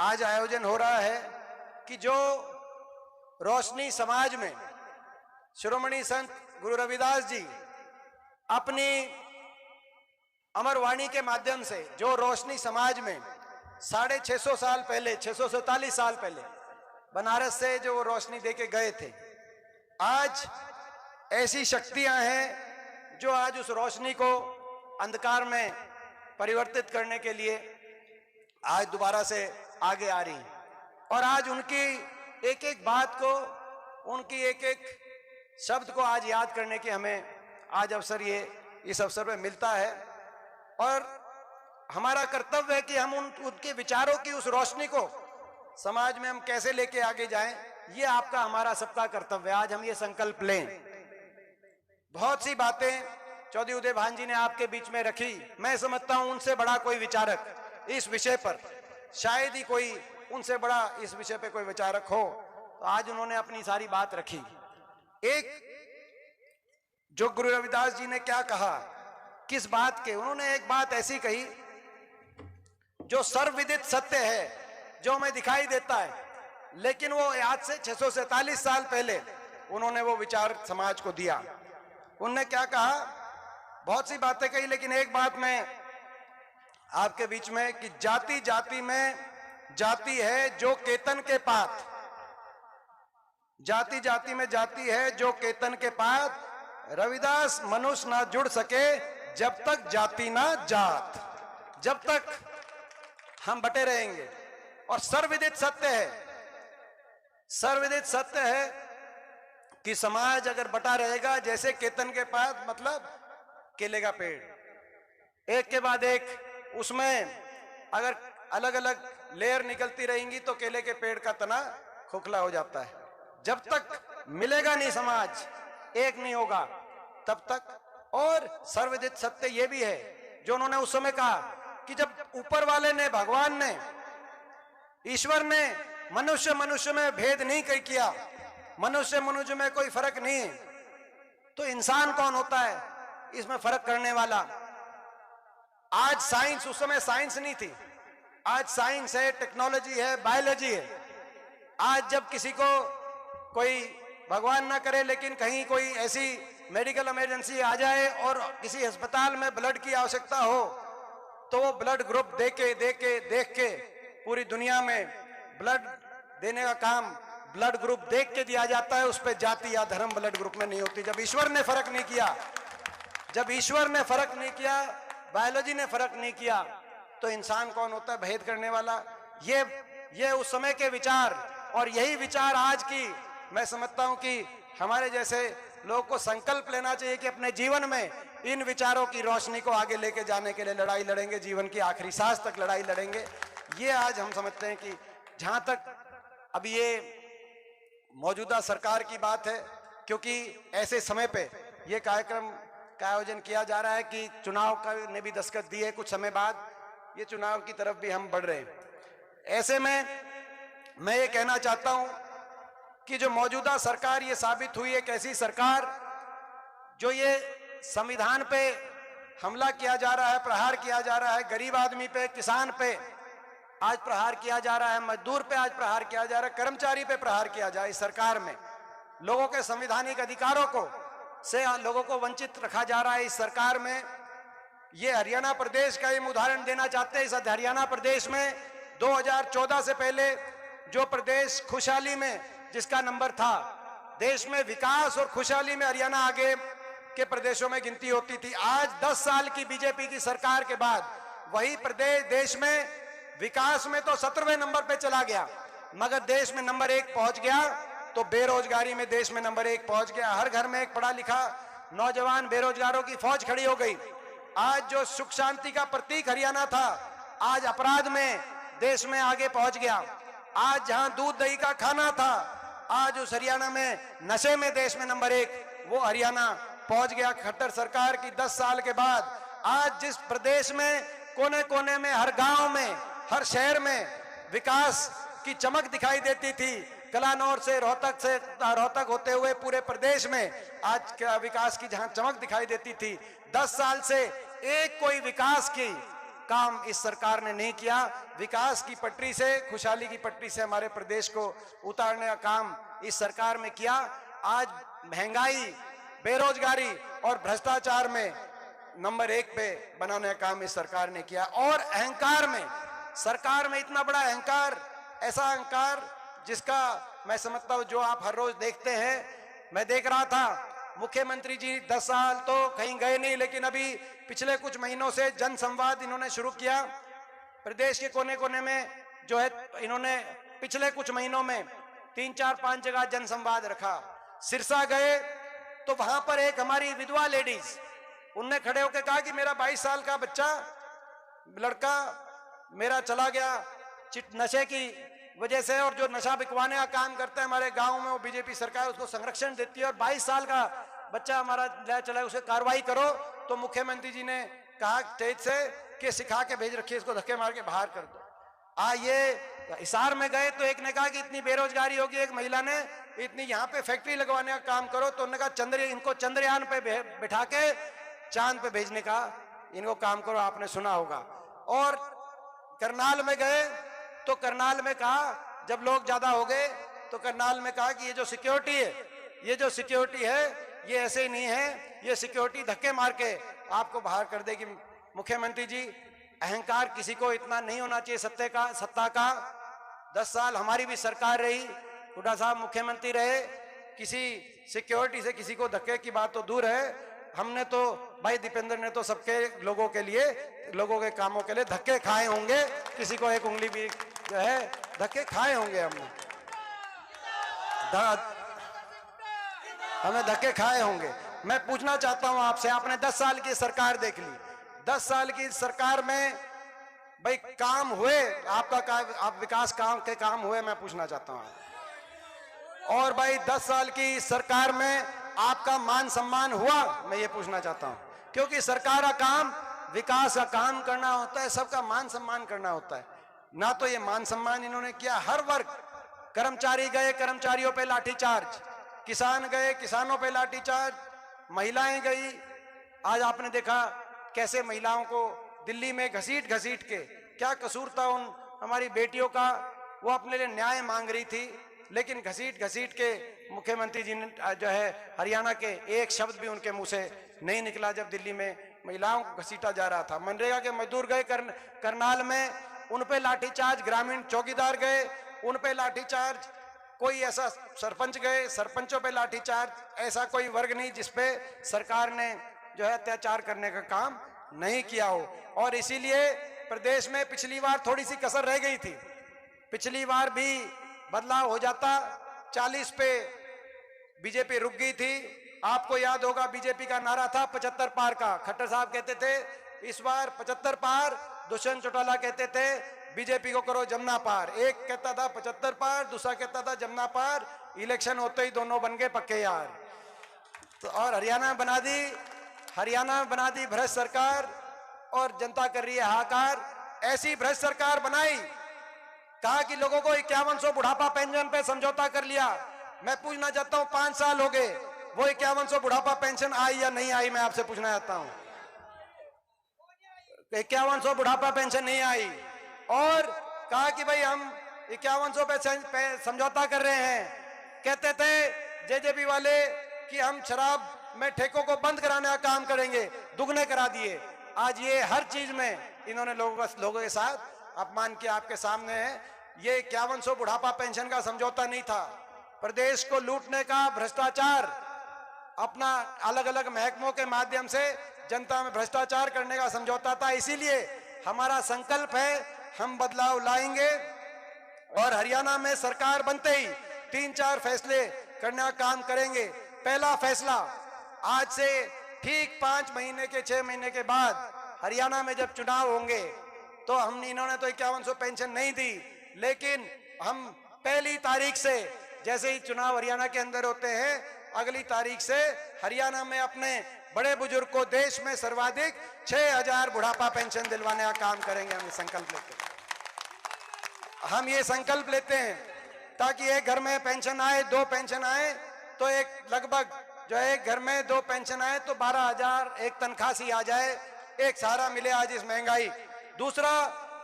आज आयोजन हो रहा है कि जो रोशनी समाज में शिरोमणि संत गुरु रविदास जी अपनी अमर वाणी के माध्यम से जो रोशनी समाज में 650 साल पहले 647 साल पहले बनारस से जो रोशनी देके गए थे, आज ऐसी शक्तियां हैं जो आज उस रोशनी को अंधकार में परिवर्तित करने के लिए आज दोबारा से आगे आ रही हैं, और आज उनकी एक एक बात को, उनकी एक एक शब्द को आज याद करने की हमें आज अवसर ये इस अवसर पे मिलता है, और हमारा कर्तव्य है कि हम उनके विचारों की उस रोशनी को समाज में हम कैसे लेके आगे जाएं, ये आपका हमारा सबका कर्तव्य है। आज हम ये संकल्प लें। बहुत सी बातें चौधरी उदय भान जी ने आपके बीच में रखी, मैं समझता हूं उनसे बड़ा कोई विचारक इस विषय पर शायद ही कोई उनसे बड़ा इस विषय पे कोई विचारक हो, तो आज उन्होंने अपनी सारी बात रखी। एक जो गुरु रविदास जी ने क्या कहा, किस बात के, उन्होंने एक बात ऐसी कही जो सर्वविदित सत्य है, जो हमें दिखाई देता है, लेकिन वो आज से 647 साल पहले उन्होंने वो विचार समाज को दिया। उन्होंने क्या कहा, बहुत सी बातें कही, लेकिन एक बात मैं आपके बीच में कि जाति जाति में जाति है जो केतन के पात, जाति जाति में जाति है जो केतन के पात, रविदास मनुष्य ना जुड़ सके जब तक जाति ना जात, जब तक हम बटे रहेंगे। और सर्वविदित सत्य है, सर्वविदित सत्य है कि समाज अगर बटा रहेगा जैसे केतन के पास मतलब केले का पेड़, एक के बाद एक उसमें अगर अलग अलग लेयर निकलती रहेंगी तो केले के पेड़ का तना खोखला हो जाता है। जब तक मिलेगा नहीं समाज, एक नहीं होगा तब तक। और सर्वजित सत्य ये भी है जो उन्होंने उस समय कहा कि जब ऊपर वाले ने, भगवान ने, ईश्वर ने मनुष्य मनुष्य में भेद नहीं किया, मनुष्य मनुष्य में कोई फर्क नहीं है, तो इंसान कौन होता है इसमें फर्क करने वाला। आज साइंस, उस समय साइंस नहीं थी, आज साइंस है, टेक्नोलॉजी है, बायोलॉजी है। आज जब किसी को कोई, भगवान ना करे लेकिन कहीं कोई ऐसी मेडिकल इमरजेंसी आ जाए और किसी अस्पताल में ब्लड की आवश्यकता हो, तो वो ब्लड ग्रुप देख के पूरी दुनिया में ब्लड देने का काम ब्लड ग्रुप देख के दिया जाता है, उस पर जाति या धर्म ब्लड ग्रुप में नहीं होती। जब ईश्वर ने फर्क नहीं किया, जब ईश्वर ने फर्क नहीं किया, बायोलॉजी ने फर्क नहीं किया, तो इंसान कौन होता है भेद करने वाला। ये उस समय के विचार, और यही विचार आज की मैं समझता हूं कि हमारे जैसे लोगों को संकल्प लेना चाहिए कि अपने जीवन में इन विचारों की रोशनी को आगे लेके जाने के लिए लड़ाई लड़ेंगे, जीवन की आखिरी सांस तक लड़ाई लड़ेंगे। ये आज हम समझते हैं कि जहां तक अब ये मौजूदा सरकार की बात है, क्योंकि ऐसे समय पे ये कार्यक्रम का आयोजन किया जा रहा है कि चुनाव का ने भी दस्तखत दी है, कुछ समय बाद ये चुनाव की तरफ भी हम बढ़ रहे हैं। ऐसे में मैं ये कहना चाहता हूं कि जो मौजूदा सरकार ये साबित हुई है एक ऐसी सरकार जो ये संविधान पे हमला किया जा रहा है, प्रहार किया जा रहा है, गरीब आदमी पे, किसान पे आज प्रहार किया जा रहा है, मजदूर पे आज प्रहार किया जा रहा है, कर्मचारी पे प्रहार किया जा रहा है। इस सरकार में लोगों के संवैधानिक अधिकारों को से लोगों को वंचित रखा जा रहा है। इस सरकार में ये हरियाणा प्रदेश का हम उदाहरण देना चाहते हैं। इस हरियाणा प्रदेश में 2014 से पहले जो प्रदेश खुशहाली में जिसका नंबर था, देश में विकास और खुशहाली में हरियाणा आगे के प्रदेशों में गिनती होती थी। आज 10 साल की बीजेपी की सरकार के बाद वही प्रदेश देश में विकास में तो 17वें नंबर पे चला गया, मगर देश में नंबर 1 पहुंच गया, तो बेरोजगारी में देश में नंबर 1 पहुंच गया। हर घर में एक पढ़ा लिखा नौजवान बेरोजगारों की फौज खड़ी हो गई। आज जो सुख शांति का प्रतीक हरियाणा था, आज अपराध में देश में आगे पहुंच गया। आज जहां दूध दही का खाना था, आज उस हरियाणा में नशे में देश में नंबर 1 वो हरियाणा पहुंच गया। खट्टर सरकार की 10 साल के बाद आज जिस प्रदेश में कोने कोने में, हर गांव में, हर शहर में विकास की चमक दिखाई देती थी, कलानौर से रोहतक होते हुए पूरे प्रदेश में आज विकास की जहां चमक दिखाई देती थी, 10 साल से एक कोई विकास की काम इस सरकार ने नहीं किया। विकास की पटरी से, खुशहाली की पटरी से हमारे प्रदेश को उतारने का काम इस सरकार में किया। आज महंगाई, बेरोजगारी और भ्रष्टाचार में नंबर 1 पे बनाने का काम इस सरकार ने किया। और अहंकार में, सरकार में इतना बड़ा अहंकार, ऐसा अहंकार जिसका मैं समझता हूं जो आप हर रोज देखते हैं। मैं देख रहा था मुख्यमंत्री जी 10 साल तो कहीं गए नहीं, लेकिन अभी पिछले कुछ महीनों से जन संवाद इन्होंने शुरू किया। प्रदेश के कोने कोने में जो है इन्होंने पिछले कुछ महीनों में 3, 4, 5 जगह जन संवाद रखा। सिरसा गए तो वहां पर एक हमारी विधवा लेडीज, उनने खड़े होकर कहा कि मेरा 22 साल का बच्चा, लड़का मेरा चला गया नशे की वजह से, और जो नशा बिकवाने का काम करता है हमारे गांव में, वो बीजेपी सरकार उसको संरक्षण देती है, और 22 साल का बच्चा हमारा ले चला, उसे कार्रवाई करो। तो मुख्यमंत्री जी ने कहा स्टेज से कि सिखा के भेज रखिए, इसको धक्के मार के बाहर कर दो। ये हिसार में गए तो एक ने कहा कि इतनी बेरोजगारी होगी, एक महिला ने इतनी यहाँ पे फैक्ट्री लगवाने का काम करो, तो उन्होंने कहा इनको चंद्रयान पे बिठा के चांद पे भेजने का इनको काम करो, आपने सुना होगा। और करनाल में गए तो करनाल में कहा, जब लोग ज्यादा हो गए तो करनाल में कहा कि ये जो सिक्योरिटी है, ये जो सिक्योरिटी है ये ऐसे ही नहीं है, ये सिक्योरिटी धक्के मार के आपको बाहर कर देगी। मुख्यमंत्री जी, अहंकार किसी को इतना नहीं होना चाहिए सत्ता का। 10 साल हमारी भी सरकार रही, हुड्डा साहब मुख्यमंत्री रहे, किसी सिक्योरिटी से किसी को धक्के की बात तो दूर है। हमने तो भाई दीपेंद्र ने तो सबके लोगों के लिए, लोगों के कामों के लिए धक्के खाए होंगे, किसी को एक उंगली भी जो है धक्के खाए होंगे हमने। हमें धक्के खाए होंगे। मैं पूछना चाहता हूं आपसे, आपने 10 साल की सरकार देख ली, 10 साल की सरकार में भाई काम हुए आपका, आप विकास काम हुए, मैं पूछना चाहता हूं। और भाई 10 साल की सरकार में आपका मान सम्मान हुआ, मैं ये पूछना चाहता हूं। क्योंकि सरकार का काम विकास का काम करना होता है, सबका मान सम्मान करना होता है। ना तो ये मान सम्मान इन्होंने किया, हर वर्ग, कर्मचारी गए कर्मचारियों पे लाठीचार्ज, किसान गए किसानों पे लाठीचार्ज, महिलाएं गई। आज आपने देखा कैसे महिलाओं को दिल्ली में घसीट घसीट के, क्या कसूर था उन हमारी बेटियों का, वो अपने लिए न्याय मांग रही थी, लेकिन घसीट घसीट के मुख्यमंत्री जी ने जो है हरियाणा के एक शब्द भी उनके मुंह से नहीं निकला जब दिल्ली में महिलाओं को घसीटा जा रहा था। मनरेगा के मजदूर गए करनाल में, उन पे लाठीचार्ज, ग्रामीण चौकीदार गए उन पे लाठीचार्ज, कोई ऐसा सरपंच गए सरपंचों पे लाठीचार्ज, ऐसा कोई वर्ग नहीं जिसपे सरकार ने जो है अत्याचार करने का काम नहीं किया हो। और इसीलिए प्रदेश में पिछली बार थोड़ी सी कसर रह गई थी, पिछली बार भी बदलाव हो जाता, 40 पे बीजेपी रुक गई थी। आपको याद होगा बीजेपी का नारा था 75 पार का, खट्टर साहब कहते थे इस बार 75 पार, दुष्यंत चौटाला कहते थे बीजेपी को करो जमुना पार। एक कहता था 75 पार, दूसरा कहता था जमुना पार, इलेक्शन होते ही दोनों बन गए पक्के यार। तो और हरियाणा बना दी भ्रष्ट सरकार, और जनता कर रही है हाहाकार। ऐसी भ्रष्ट सरकार बनाई, कहा कि लोगों को 5100 बुढ़ापा पेंशन पे समझौता कर लिया। मैं पूछना चाहता हूं 5 साल हो गए, वो 5100 बुढ़ापा पेंशन आई या नहीं आई, मैं आपसे पूछना चाहता हूं। 5100 बुढ़ापा पेंशन नहीं आई, और कहा कि भाई हम 5100 पे समझौता कर रहे हैं। कहते थे जेजेपी वाले कि हम शराब में ठेकों को बंद कराने का काम करेंगे, दुगने करा दिए। आज ये हर चीज में इन्होंने लोगों के साथ अपमान किया, आपके सामने है। ये 5100 बुढ़ापा पेंशन का समझौता नहीं था, प्रदेश को लूटने का भ्रष्टाचार, अपना अलग अलग महकमों के माध्यम से जनता में भ्रष्टाचार करने का समझौता था। इसीलिए हमारा संकल्प है, हम बदलाव लाएंगे और हरियाणा में सरकार बनते ही 3-4 फैसले करने का काम करेंगे। पहला फैसला, आज से ठीक 5 महीने के 6 महीने के बाद हरियाणा में जब चुनाव होंगे, तो इन्होंने तो 5100 पेंशन नहीं दी, लेकिन हम पहली तारीख से, जैसे ही चुनाव हरियाणा के अंदर होते हैं, अगली तारीख से हरियाणा में अपने बड़े बुजुर्ग को देश में सर्वाधिक 6000 बुढ़ापा पेंशन दिलवाने का काम करेंगे। हम ये संकल्प लेते हैं ताकि एक घर में पेंशन आए, 2 पेंशन आए, तो एक लगभग जो एक घर में 2 पेंशन आए तो 12000 एक तनख्वाह सी आ जाए, एक सहारा मिले आज इस महंगाई। दूसरा,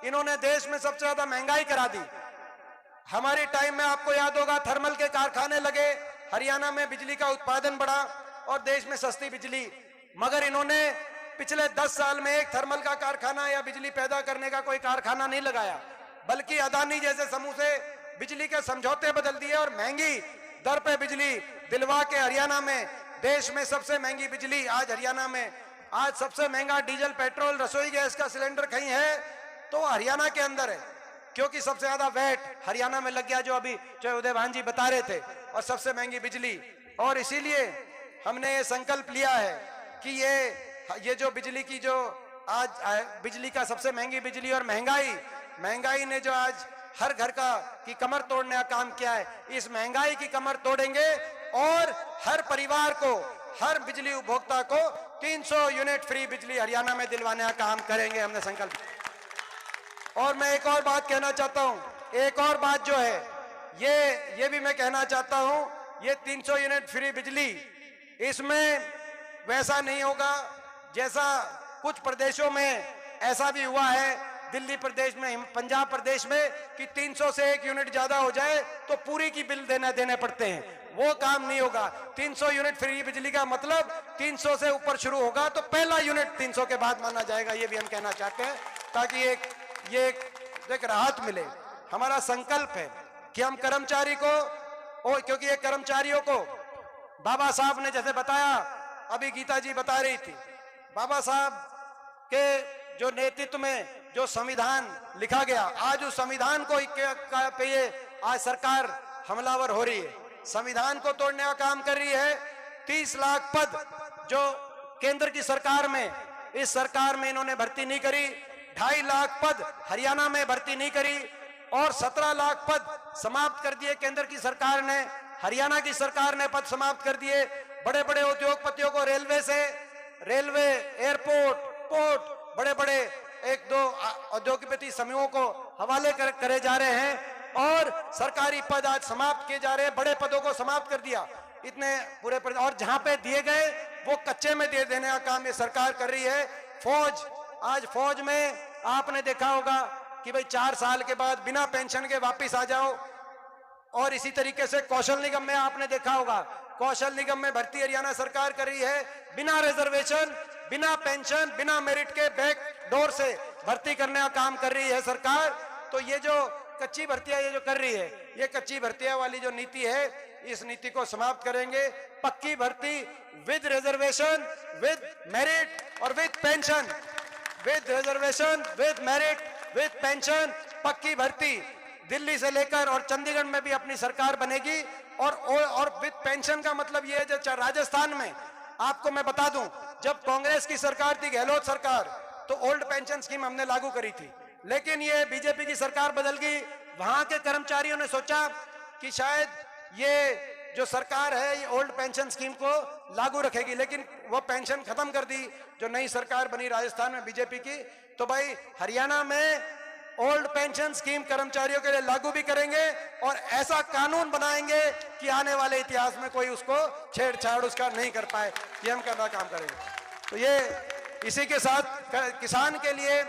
इन्होंने देश में सबसे ज्यादा महंगाई करा दी। हमारे टाइम में आपको याद होगा थर्मल के कारखाने लगे, हरियाणा में बिजली का उत्पादन बढ़ा और देश में सस्ती बिजली। मगर इन्होंने पिछले 10 साल में एक थर्मल का कारखाना या बिजली पैदा करने का कोई कारखाना नहीं लगाया, बल्कि अदानी जैसे समूह से बिजली के समझौते बदल दिए और महंगी दर पे बिजली दिलवा के हरियाणा में, देश में सबसे महंगी बिजली आज हरियाणा में, आज सबसे महंगा डीजल पेट्रोल रसोई गैस का सिलेंडर कहीं है तो हरियाणा के अंदर है, क्योंकि सबसे ज्यादा वैट हरियाणा में लग गया, जो अभी उदय भान जी बता रहे थे, और सबसे महंगी बिजली। और इसीलिए हमने ये संकल्प लिया है कि ये जो बिजली की जो आज बिजली का सबसे महंगी बिजली और महंगाई ने जो आज हर घर की कमर तोड़ने का काम किया है, इस महंगाई की कमर तोड़ेंगे और हर परिवार को, हर बिजली उपभोक्ता को 300 यूनिट फ्री बिजली हरियाणा में दिलवाने का काम करेंगे, हमने संकल्प। और मैं एक और बात कहना चाहता हूं, एक और बात जो है ये भी मैं कहना चाहता हूं, ये 300 यूनिट फ्री बिजली, इसमें वैसा नहीं होगा जैसा कुछ प्रदेशों में ऐसा भी हुआ है, दिल्ली प्रदेश में, पंजाब प्रदेश में, कि 300 से 1 यूनिट ज्यादा हो जाए तो पूरी की बिल देने पड़ते हैं। वो काम नहीं होगा। 300 यूनिट फ्री बिजली का मतलब 300 से ऊपर शुरू होगा तो पहला यूनिट 300 के बाद माना जाएगा, ये भी हम कहना चाहते हैं, ताकि ये एक राहत मिले। हमारा संकल्प है कि हम कर्मचारी को, क्योंकि ये कर्मचारियों को बाबा साहब ने जैसे बताया, अभी गीता जी बता रही थी, बाबा साहब के जो नेतृत्व में जो संविधान लिखा गया, आज उस संविधान को पे ये आज सरकार हमलावर हो रही है, संविधान को तोड़ने का काम कर रही है। 30 लाख पद जो केंद्र की सरकार में, इस सरकार में इन्होंने भर्ती नहीं करी। 2.5 लाख पद हरियाणा में भर्ती नहीं करी और 17 लाख पद समाप्त कर दिए केंद्र की सरकार ने। हरियाणा की सरकार ने पद समाप्त कर दिए। बड़े बड़े उद्योगपतियों को रेलवे से, रेलवे, एयरपोर्ट, पोर्ट, बड़े बड़े 1-2 औद्योगिकपति समूहों को हवाले करे जा रहे हैं और सरकारी पद आज समाप्त किए जा रहे हैं। बड़े पदों को समाप्त कर दिया इतने पूरे पद, और जहां पे दिए गए वो कच्चे में दे देने का काम ये सरकार कर रही है। फौज, आज फौज में आपने देखा होगा कि भाई 4 साल के बाद बिना पेंशन के वापिस आ जाओ। और इसी तरीके से कौशल निगम में आपने देखा होगा, कौशल निगम में भर्ती हरियाणा सरकार कर रही है। बिना रिजर्वेशन, बिना पेंशन, बिना मेरिट के बैक डोर से भर्ती करने का काम कर रही है सरकार। तो ये जो कच्ची भर्तियां ये जो कर रही है, ये कच्ची भर्तियां वाली जो नीति है, इस नीति को समाप्त करेंगे। पक्की भर्ती विद रिजर्वेशन, विद मेरिट और with pension, with reservation, with merit, with pension, पक्की भर्ती दिल्ली से लेकर और चंडीगढ़ में भी अपनी सरकार बनेगी। और विद पेंशन का मतलब ये है, जो राजस्थान में आपको मैं बता दूं, जब कांग्रेस की सरकार थी, गहलोत सरकार, तो ओल्ड पेंशन स्कीम हमने लागू करी थी। लेकिन ये बीजेपी की सरकार बदल गई। वहां के कर्मचारियों ने सोचा कि शायद ये जो सरकार है ये ओल्ड पेंशन स्कीम को लागू रखेगी, लेकिन वो पेंशन खत्म कर दी जो नई सरकार बनी राजस्थान में बीजेपी की। तो भाई हरियाणा में ओल्ड पेंशन स्कीम कर्मचारियों के लिए लागू भी करेंगे और ऐसा कानून बनाएंगे कि आने वाले इतिहास में कोई उसको छेड़छाड़ उसका नहीं कर पाए। ये हम करना काम करेंगे। तो ये इसी के साथ किसान के लिए,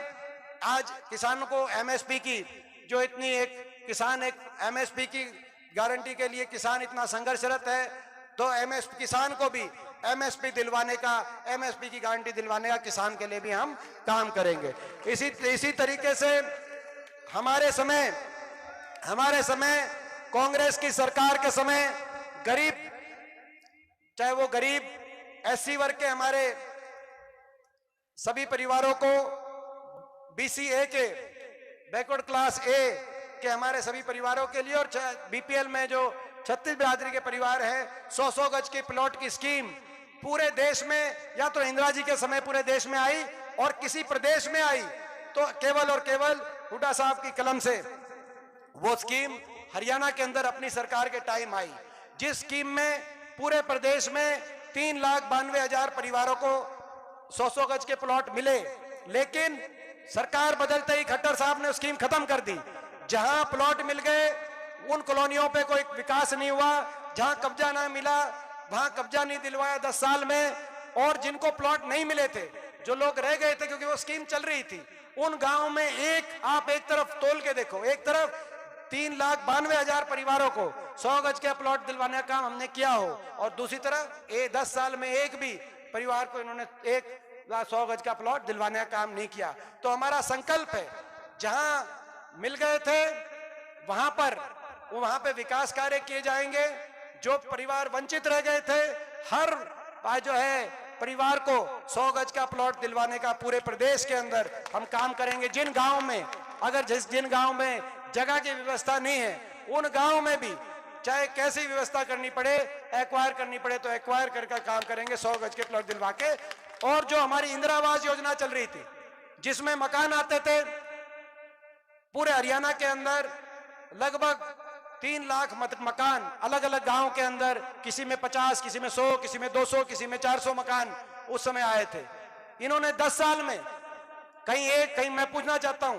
आज किसानों को एमएसपी की जो इतनी, एक किसान एक एमएसपी की गारंटी के लिए किसान इतना संघर्षरत है, तो एमएसपी किसान को भी एमएसपी दिलवाने का, एमएसपी की गारंटी दिलवाने का किसान के लिए भी हम काम करेंगे। इसी तरीके से हमारे समय कांग्रेस की सरकार के समय गरीब, चाहे वो गरीब एससी वर्ग के हमारे सभी परिवारों को, बीसीए के, बैकवर्ड क्लास ए के हमारे सभी परिवारों के लिए, और बीपीएल में जो 36 बिरादरी के परिवार हैं, 100 गज की प्लॉट की स्कीम पूरे देश में, या तो इंदिरा जी के समय पूरे देश में आई और किसी प्रदेश में आई तो केवल और केवल हुड्डा साहब की कलम से वो स्कीम हरियाणा के अंदर अपनी सरकार के टाइम आई, जिस स्कीम में पूरे प्रदेश में 3,92,000 परिवारों को 100 गज के प्लॉट मिले। लेकिन सरकार बदलते ही खट्टर साहब ने स्कीम खत्म कर दी। जहां प्लॉट मिल गए उन कॉलोनियों पे कोई विकास नहीं हुआ, जहां कब्जा ना मिला वहां कब्जा नहीं दिलवाया 10 साल में, और जिनको प्लॉट नहीं मिले थे, जो लोग रह गए थे क्योंकि वो स्कीम चल रही थी, उन गांव में आप एक तरफ तोल के देखो, एक तरफ 3,92,000 परिवारों को 100 गज का प्लॉट दिलवाने का काम हमने किया हो, और दूसरी तरफ 10 साल में एक भी परिवार को इन्होंने 100 गज का प्लॉट दिलवाने का काम नहीं किया। तो हमारा संकल्प है, जहां मिल गए थे वहां पे विकास कार्य किए जाएंगे। जो परिवार वंचित रह गए थे, हर जो है परिवार को 100 गज का प्लॉट दिलवाने का पूरे प्रदेश के अंदर हम काम करेंगे। जिन गांव में, जिन गांव में जगह की व्यवस्था नहीं है, उन गांव में भी चाहे कैसी व्यवस्था करनी पड़े, एक्वायर करनी पड़े तो एक्वायर करके काम करेंगे 100 गज के प्लॉट दिलवा के। और जो हमारी इंदिरा आवास योजना चल रही थी, जिसमें मकान आते थे पूरे हरियाणा के अंदर, लगभग 3 लाख मकान अलग अलग गांव के अंदर, किसी में 50, किसी में 100, किसी में 200, किसी में 400 मकान उस समय आए थे। इन्होंने 10 साल में कहीं मैं पूछना चाहता हूं,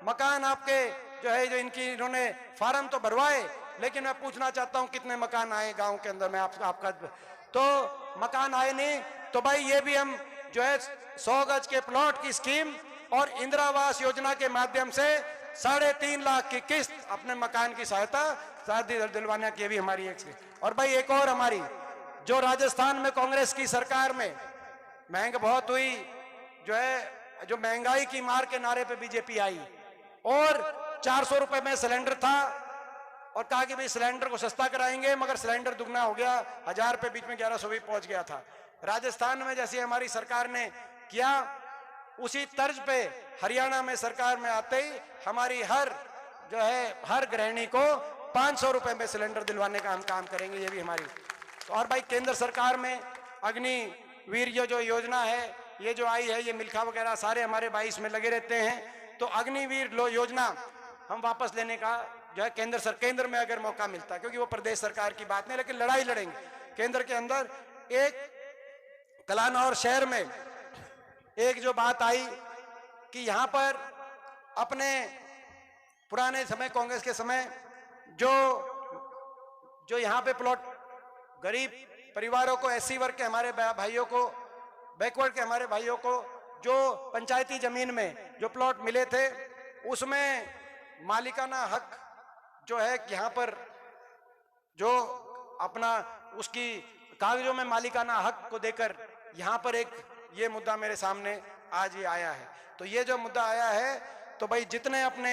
मकान आपके जो है, जो इन्होंने फार्म तो भरवाए, लेकिन मैं पूछना चाहता हूं कितने मकान आए गांव के अंदर में आपका तो मकान आए नहीं। तो भाई ये भी हम जो है 100 गज के प्लॉट की स्कीम और इंदिरा आवास योजना के माध्यम से 3.5 लाख की किस्त अपने मकान की सहायता शादी दिलवाने की भी हमारी एक। और भाई एक और हमारी, जो राजस्थान में कांग्रेस की सरकार में महंगाई बहुत हुई, जो महंगाई की मार के नारे पे बीजेपी आई और 400 रुपए में सिलेंडर था और कहा कि भाई सिलेंडर को सस्ता कराएंगे, मगर सिलेंडर दुगना हो गया, 1000 रुपए बीच में 1100 भी पहुंच गया था। राजस्थान में जैसे हमारी सरकार ने किया, उसी तर्ज पे हरियाणा में सरकार में आते ही हमारी हर गृहिणी को 500 रुपए में सिलेंडर दिलवाने का हम काम करेंगे। ये भी हमारी और भाई केंद्र सरकार में अग्निवीर जो योजना है, ये जो आई है, ये मिल्खा वगैरह सारे हमारे भाई इसमें लगे रहते हैं। तो अग्निवीर योजना हम वापस लेने का जो है केंद्र में अगर मौका मिलता है, क्योंकि वो प्रदेश सरकार की बात नहीं, लेकिन लड़ाई लड़ेंगे केंद्र के अंदर। एक कलानौर शहर में एक जो बात आई कि यहाँ पर अपने पुराने समय कांग्रेस के समय जो यहाँ पे प्लॉट गरीब परिवारों को, एससी वर्ग के हमारे भाइयों को, बैकवर्ड के हमारे भाइयों को जो पंचायती जमीन में जो प्लॉट मिले थे, उसमें मालिकाना हक जो है यहाँ पर जो अपना उसकी कागजों में मालिकाना हक को देकर यहाँ पर एक ये मुद्दा मेरे सामने आज ये आया है। तो ये जो मुद्दा आया है, तो भाई जितने अपने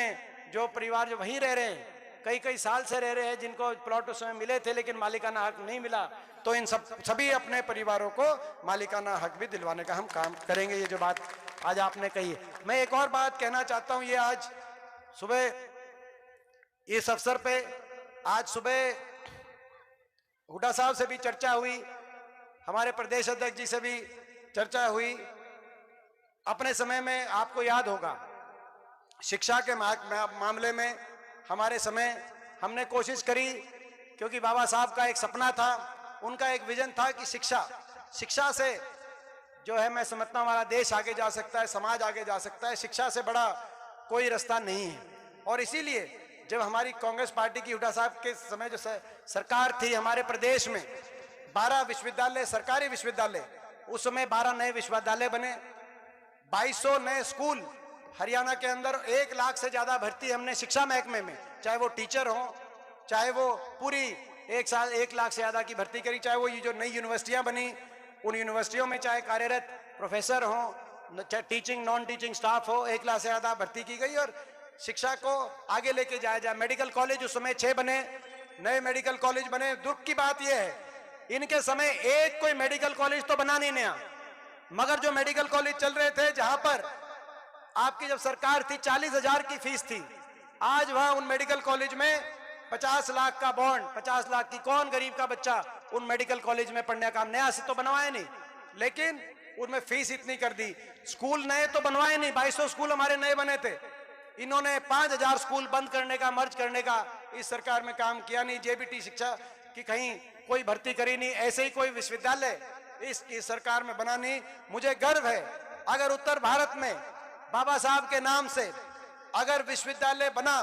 जो परिवार जो वहीं रह रहे हैं, कई साल से रह रहे हैं, जिनको प्लॉट उस समय मिले थे लेकिन मालिकाना हक नहीं मिला, तो इन सभी अपने परिवारों को मालिकाना हक भी दिलवाने का हम काम करेंगे। ये जो बात आज आपने कही है। मैं एक और बात कहना चाहता हूं, ये आज सुबह इस अवसर पे आज सुबह हुड्डा साहब से भी चर्चा हुई, हमारे प्रदेश अध्यक्ष जी से भी चर्चा हुई। अपने समय में आपको याद होगा, शिक्षा के मामले में हमारे समय हमने कोशिश करी, क्योंकि बाबा साहब का एक सपना था, उनका एक विजन था कि शिक्षा से जो है, मैं समझता हूं हमारा देश आगे जा सकता है, समाज आगे जा सकता है, शिक्षा से बड़ा कोई रास्ता नहीं है। और इसीलिए जब हमारी कांग्रेस पार्टी की हुड्डा साहब के समय जो सरकार थी, हमारे प्रदेश में 12 विश्वविद्यालय, सरकारी विश्वविद्यालय, उस समय 12 नए विश्वविद्यालय बने, 2200 नए स्कूल हरियाणा के अंदर, 1 लाख से ज्यादा भर्ती हमने शिक्षा महकमे में, चाहे वो टीचर हो, चाहे वो पूरी 1 लाख से ज्यादा की भर्ती करी, चाहे वो ये जो नई यूनिवर्सिटियां बनी, उन यूनिवर्सिटियों में चाहे कार्यरत प्रोफेसर हो, चाहे टीचिंग नॉन टीचिंग स्टाफ हो, 1 लाख से ज्यादा भर्ती की गई और शिक्षा को आगे लेके जाया जाए। मेडिकल कॉलेज उस समय 6 बने, नए मेडिकल कॉलेज बने। दुख की बात यह है, इनके समय एक कोई मेडिकल कॉलेज तो बना नहीं नया, मगर जो मेडिकल कॉलेज चल रहे थे, जहां पर आपकी जब सरकार थी 40,000 की फीस थी, आज वहां उन मेडिकल कॉलेज में 50 लाख का बॉन्ड, 50 लाख की कौन गरीब का बच्चा उन मेडिकल कॉलेज में पढ़ने का, नया से तो बनवाए नहीं, लेकिन उनमें फीस इतनी कर दी। स्कूल नए तो बनवाए नहीं, 2200 स्कूल हमारे नए बने थे, इन्होंने 5000 स्कूल बंद करने का, मर्ज करने का इस सरकार में काम किया नहीं। जेबीटी शिक्षा की कहीं कोई भर्ती करी नहीं, ऐसे ही कोई विश्वविद्यालय इस सरकार में बना नहीं। मुझे गर्व है, अगर उत्तर भारत में बाबा साहब के नाम से अगर विश्वविद्यालय बना,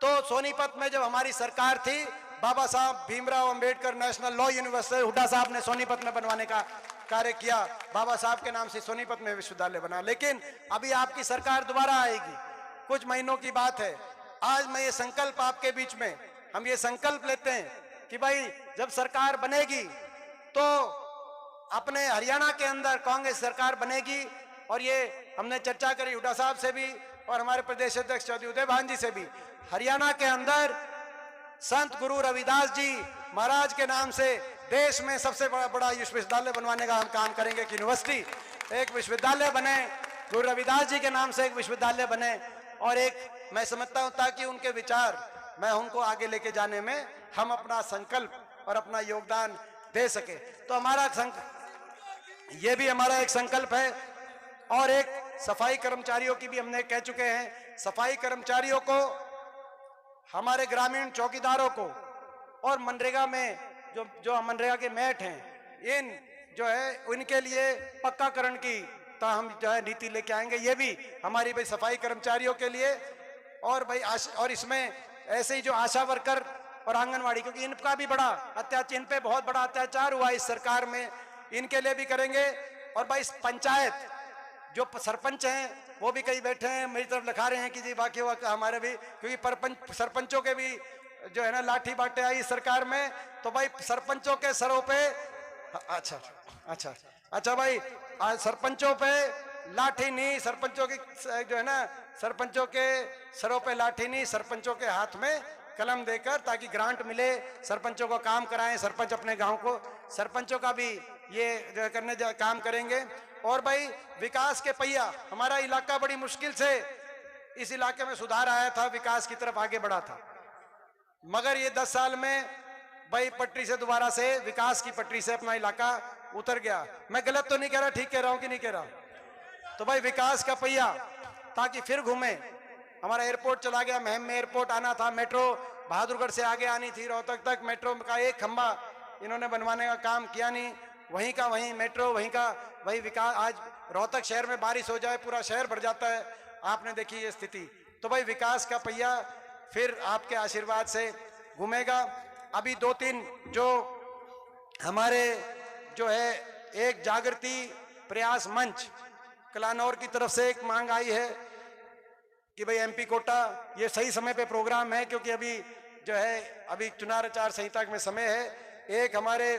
तो सोनीपत में जब हमारी सरकार थी, बाबा Saheb Bhimrao Ambedkar national law university Hooda साहब ने सोनीपत में बनवाने का कार्य किया, बाबा साहब के नाम से सोनीपत में विश्वविद्यालय बना। लेकिन अभी आपकी सरकार दोबारा आएगी, कुछ महीनों की बात है। आज मैं ये संकल्प आपके बीच में, हम ये संकल्प लेते हैं कि भाई जब सरकार बनेगी तो अपने हरियाणा के अंदर कांग्रेस सरकार बनेगी, और ये हमने चर्चा करी हुड्डा साहब से भी और हमारे प्रदेश अध्यक्ष चौधरी उदय भान जी से भी, हरियाणा के अंदर संत गुरु रविदास जी महाराज के नाम से देश में सबसे बड़ा विश्वविद्यालय बनवाने का हम काम करेंगे कि यूनिवर्सिटी, एक विश्वविद्यालय बने, गुरु रविदास जी के नाम से एक विश्वविद्यालय बने, और एक मैं समझता हूं ताकि उनके विचार मैं उनको आगे लेके जाने में हम अपना संकल्प और अपना योगदान दे सके। तो हमारा ये भी हमारा एक संकल्प है। और एक सफाई कर्मचारियों की भी हमने कह चुके हैं, सफाई कर्मचारियों को, हमारे ग्रामीण चौकीदारों को, और मनरेगा में जो मनरेगा के मैट हैं, इन जो है उनके लिए पक्काकरण की तो हम जो है नीति लेके आएंगे। ये भी हमारी भाई सफाई कर्मचारियों के लिए, और भाई और इसमें ऐसे ही जो आशा वर्कर और आंगनवाड़ी, क्योंकि इनका भी बड़ा अत्याचार, इन पे बहुत बड़ा अत्याचार हुआ इस सरकार में, इनके लिए भी करेंगे। और भाई पंचायत जो सरपंच हैं वो भी कई बैठे हैं, मेरी तरफ लिखा रहे हैं कि जी बाकी हमारे भी, क्योंकि सरपंचों के भी जो है ना लाठी बांटे आई सरकार में, तो भाई सरपंचों के सरों पे अच्छा भाई सरपंचों पे लाठी नहीं, सरपंचों की जो है ना, सरपंचों के सरों पे लाठी नहीं, सरपंचों के हाथ में कलम देकर, ताकि ग्रांट मिले, सरपंचों को काम कराएं, सरपंच अपने गांव को, सरपंचों का भी ये जो करने काम करेंगे। और भाई विकास के पहिया, हमारा इलाका बड़ी मुश्किल से इस इलाके में सुधार आया था, विकास की तरफ आगे बढ़ा था, मगर ये 10 साल में भाई पटरी से दोबारा से विकास की पटरी से अपना इलाका उतर गया। मैं गलत तो नहीं कह रहा, ठीक कह रहा हूं कि नहीं कह रहा? तो भाई विकास का पहिया ताकि फिर घूमे। हमारा एयरपोर्ट चला गया, महम में एयरपोर्ट आना था, मेट्रो बहादुरगढ़ से आगे आनी थी, रोहतक तक मेट्रो का एक खंबा इन्होंने बनवाने का काम किया नहीं, वहीं का वहीं मेट्रो, वहीं का वही विकास। आज रोहतक शहर में बारिश हो जाए पूरा शहर भर जाता है, आपने देखी ये स्थिति। तो भाई विकास का पहिया फिर आपके आशीर्वाद से घूमेगा। अभी 2-3 जो हमारे जो है एक जागृति प्रयास मंच कलानौर की तरफ से एक मांग आई है कि भाई एमपी कोटा, ये सही समय पे प्रोग्राम है क्योंकि अभी जो है अभी चुनाव आचार संहिता में समय है। एक हमारे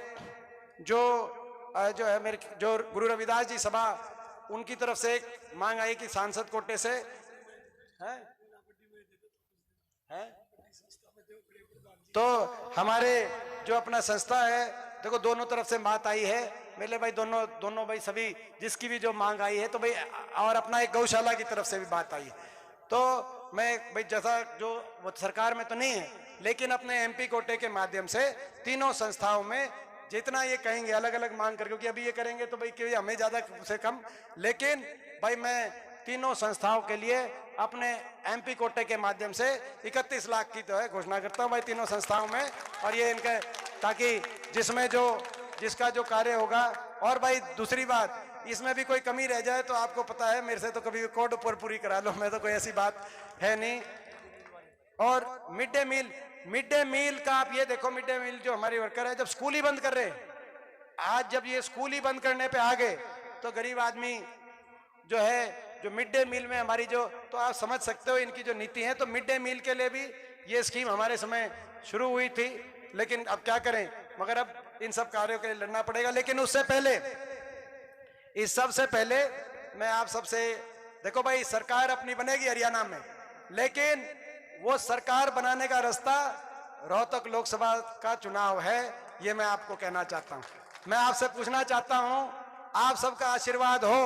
जो है मेरे जो गुरु रविदास जी सभा, उनकी तरफ से एक मांग आई कि सांसद कोटे से है तो हमारे जो अपना संस्था है, देखो दोनों तरफ से बात आई है मेरे भाई, दोनों भाई सभी जिसकी भी जो मांग आई है तो भाई, और अपना एक गौशाला की तरफ से भी बात आई है। तो मैं भाई जैसा जो वो सरकार में तो नहीं है, लेकिन अपने एमपी कोटे के माध्यम से तीनों संस्थाओं में जितना ये कहेंगे अलग अलग मांग कर, क्योंकि अभी ये करेंगे तो भाई क्योंकि हमें ज्यादा से कम, लेकिन भाई मैं तीनों संस्थाओं के लिए अपने एमपी कोटे के माध्यम से 31 लाख की तो है घोषणा करता हूं भाई तीनों संस्थाओं में, और ये इनके ताकि जिसमें जो जिसका जो कार्य होगा। और भाई दूसरी बात, इसमें भी कोई कमी रह जाए तो आपको पता है मेरे से तो कभी कोड ऊपर पूरी करा लो, मैं तो कोई ऐसी बात है नहीं। और मिड डे मील का आप ये देखो, मिड डे मील जो हमारे वर्कर है जब स्कूल ही बंद कर रहे हैं, आज जब ये स्कूल ही बंद करने पे आ गए तो गरीब आदमी जो है जो मिड डे मील में हमारी जो, तो आप समझ सकते हो इनकी जो नीति है। तो मिड डे मील के लिए भी ये स्कीम हमारे समय शुरू हुई थी, लेकिन अब क्या करें, मगर अब इन सब कार्यों के लिए लड़ना पड़ेगा। लेकिन उससे पहले, इस सब से पहले मैं आप सबसे, देखो भाई सरकार अपनी बनेगी हरियाणा में, लेकिन वो सरकार बनाने का रास्ता रोहतक लोकसभा का चुनाव है, ये मैं आपको कहना चाहता हूं। मैं आपसे पूछना चाहता हूं, आप सबका आशीर्वाद हो,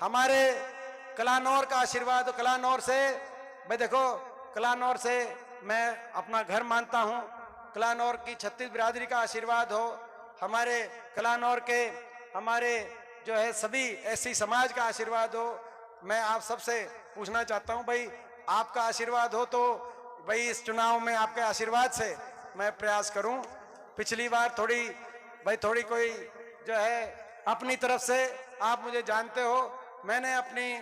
हमारे कलानौर का आशीर्वाद, कलानौर से भाई देखो, कलानौर से मैं अपना घर मानता हूं, कलानौर की 36 बिरादरी का आशीर्वाद हो, हमारे कलानौर के हमारे जो है सभी एससी समाज का आशीर्वाद हो। मैं आप सबसे पूछना चाहता हूं भाई, आपका आशीर्वाद हो तो भाई इस चुनाव में आपके आशीर्वाद से मैं प्रयास करूं। पिछली बार थोड़ी कोई जो है अपनी तरफ से, आप मुझे जानते हो, मैंने अपनी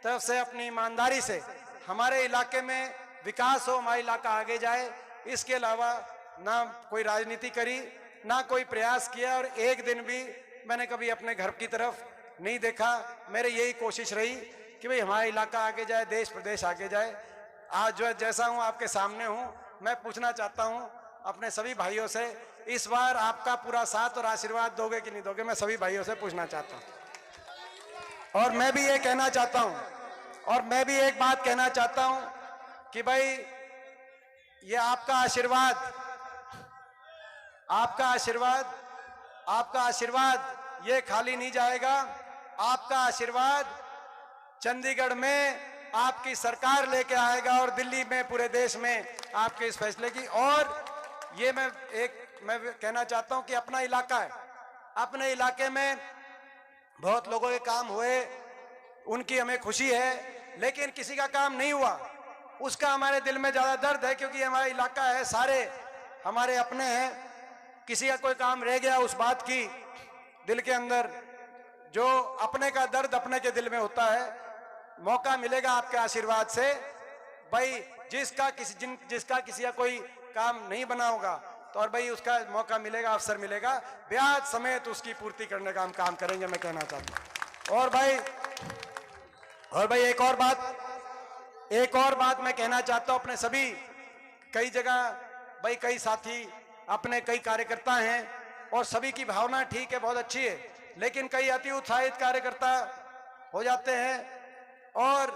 तरफ से अपनी ईमानदारी से हमारे इलाके में विकास हो, हमारा इलाका आगे जाए, इसके अलावा ना कोई राजनीति करी, ना कोई प्रयास किया, और एक दिन भी मैंने कभी अपने घर की तरफ नहीं देखा। मेरी यही कोशिश रही कि भाई हमारा इलाका आगे जाए, देश प्रदेश आगे जाए। आज जो जैसा हूँ आपके सामने हूँ, मैं पूछना चाहता हूँ अपने सभी भाइयों से, इस बार आपका पूरा साथ और आशीर्वाद दोगे कि नहीं दोगे? मैं सभी भाइयों से पूछना चाहता हूँ। और मैं भी ये कहना चाहता हूँ, और मैं भी एक बात कहना चाहता हूँ कि भाई ये आपका आशीर्वाद ये खाली नहीं जाएगा। आपका आशीर्वाद चंडीगढ़ में आपकी सरकार लेके आएगा और दिल्ली में, पूरे देश में आपके इस फैसले की। और ये मैं कहना चाहता हूं कि अपना इलाका है, अपने इलाके में बहुत लोगों के काम हुए, उनकी हमें खुशी है, लेकिन किसी का काम नहीं हुआ, उसका हमारे दिल में ज्यादा दर्द है, क्योंकि हमारा इलाका है, सारे हमारे अपने हैं। किसी का कोई काम रह गया, उस बात की दिल के अंदर जो अपने का दर्द अपने के दिल में होता है। मौका मिलेगा आपके आशीर्वाद से भाई, जिसका किसी का कोई काम नहीं बना होगा तो और भाई उसका मौका मिलेगा, अवसर मिलेगा, ब्याज समेत उसकी पूर्ति करने का हम काम करेंगे, मैं कहना चाहता हूं। और भाई एक और बात मैं कहना चाहता हूं, अपने सभी कई जगह भाई कई साथी अपने कई कार्यकर्ता हैं और सभी की भावना ठीक है, बहुत अच्छी है, लेकिन कई अति उत्साहित कार्यकर्ता हो जाते हैं और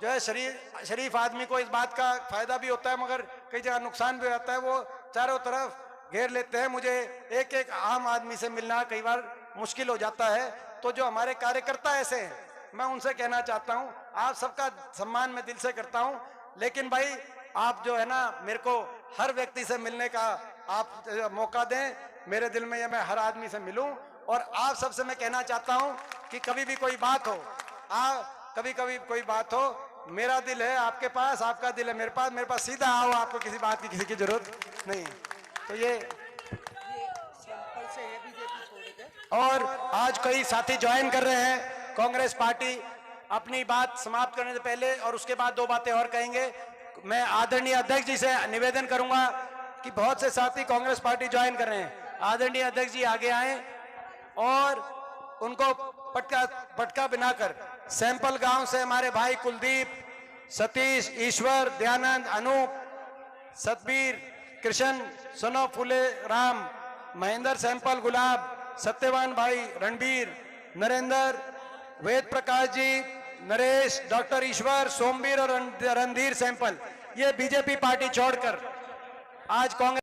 जो है शरीफ आदमी को इस बात का फायदा भी होता है, मगर कई जगह नुकसान भी हो जाता है। वो चारों तरफ घेर लेते हैं, मुझे एक एक आम आदमी से मिलना कई बार मुश्किल हो जाता है। तो जो हमारे कार्यकर्ता ऐसे हैं, मैं उनसे कहना चाहता हूं, आप सबका सम्मान मैं दिल से करता हूं, लेकिन भाई आप जो है ना, मेरे को हर व्यक्ति से मिलने का आप मौका दें, मेरे दिल में ये मैं हर आदमी से मिलूं। और आप सबसे मैं कहना चाहता हूं कि कभी भी कोई बात हो, कभी कभी कोई बात हो, मेरा दिल है आपके पास, आपका दिल है मेरे पास सीधा आओ, आपको किसी बात की किसी की जरूरत नहीं। तो ये और आज कई साथी ज्वाइन कर रहे हैं कांग्रेस पार्टी। अपनी बात समाप्त करने से पहले और उसके बाद 2 बातें और कहेंगे। मैं आदरणीय अध्यक्ष जी से निवेदन करूंगा कि बहुत से साथी कांग्रेस पार्टी ज्वाइन कर रहे हैं, आदरणीय अध्यक्ष जी आगे आए और उनको पटका बनाकर सैंपल गांव से हमारे भाई कुलदीप, सतीश, ईश्वर, दयानंद, अनूप, सतबीर, कृष्ण, सनो फुले राम, महेंद्र सैंपल, गुलाब, सत्यवान भाई, रणबीर, नरेंद्र, वेद प्रकाश जी, नरेश, डॉक्टर ईश्वर, सोमवीर और रणधीर सैंपल, ये बीजेपी पार्टी छोड़कर आज कांग्रेस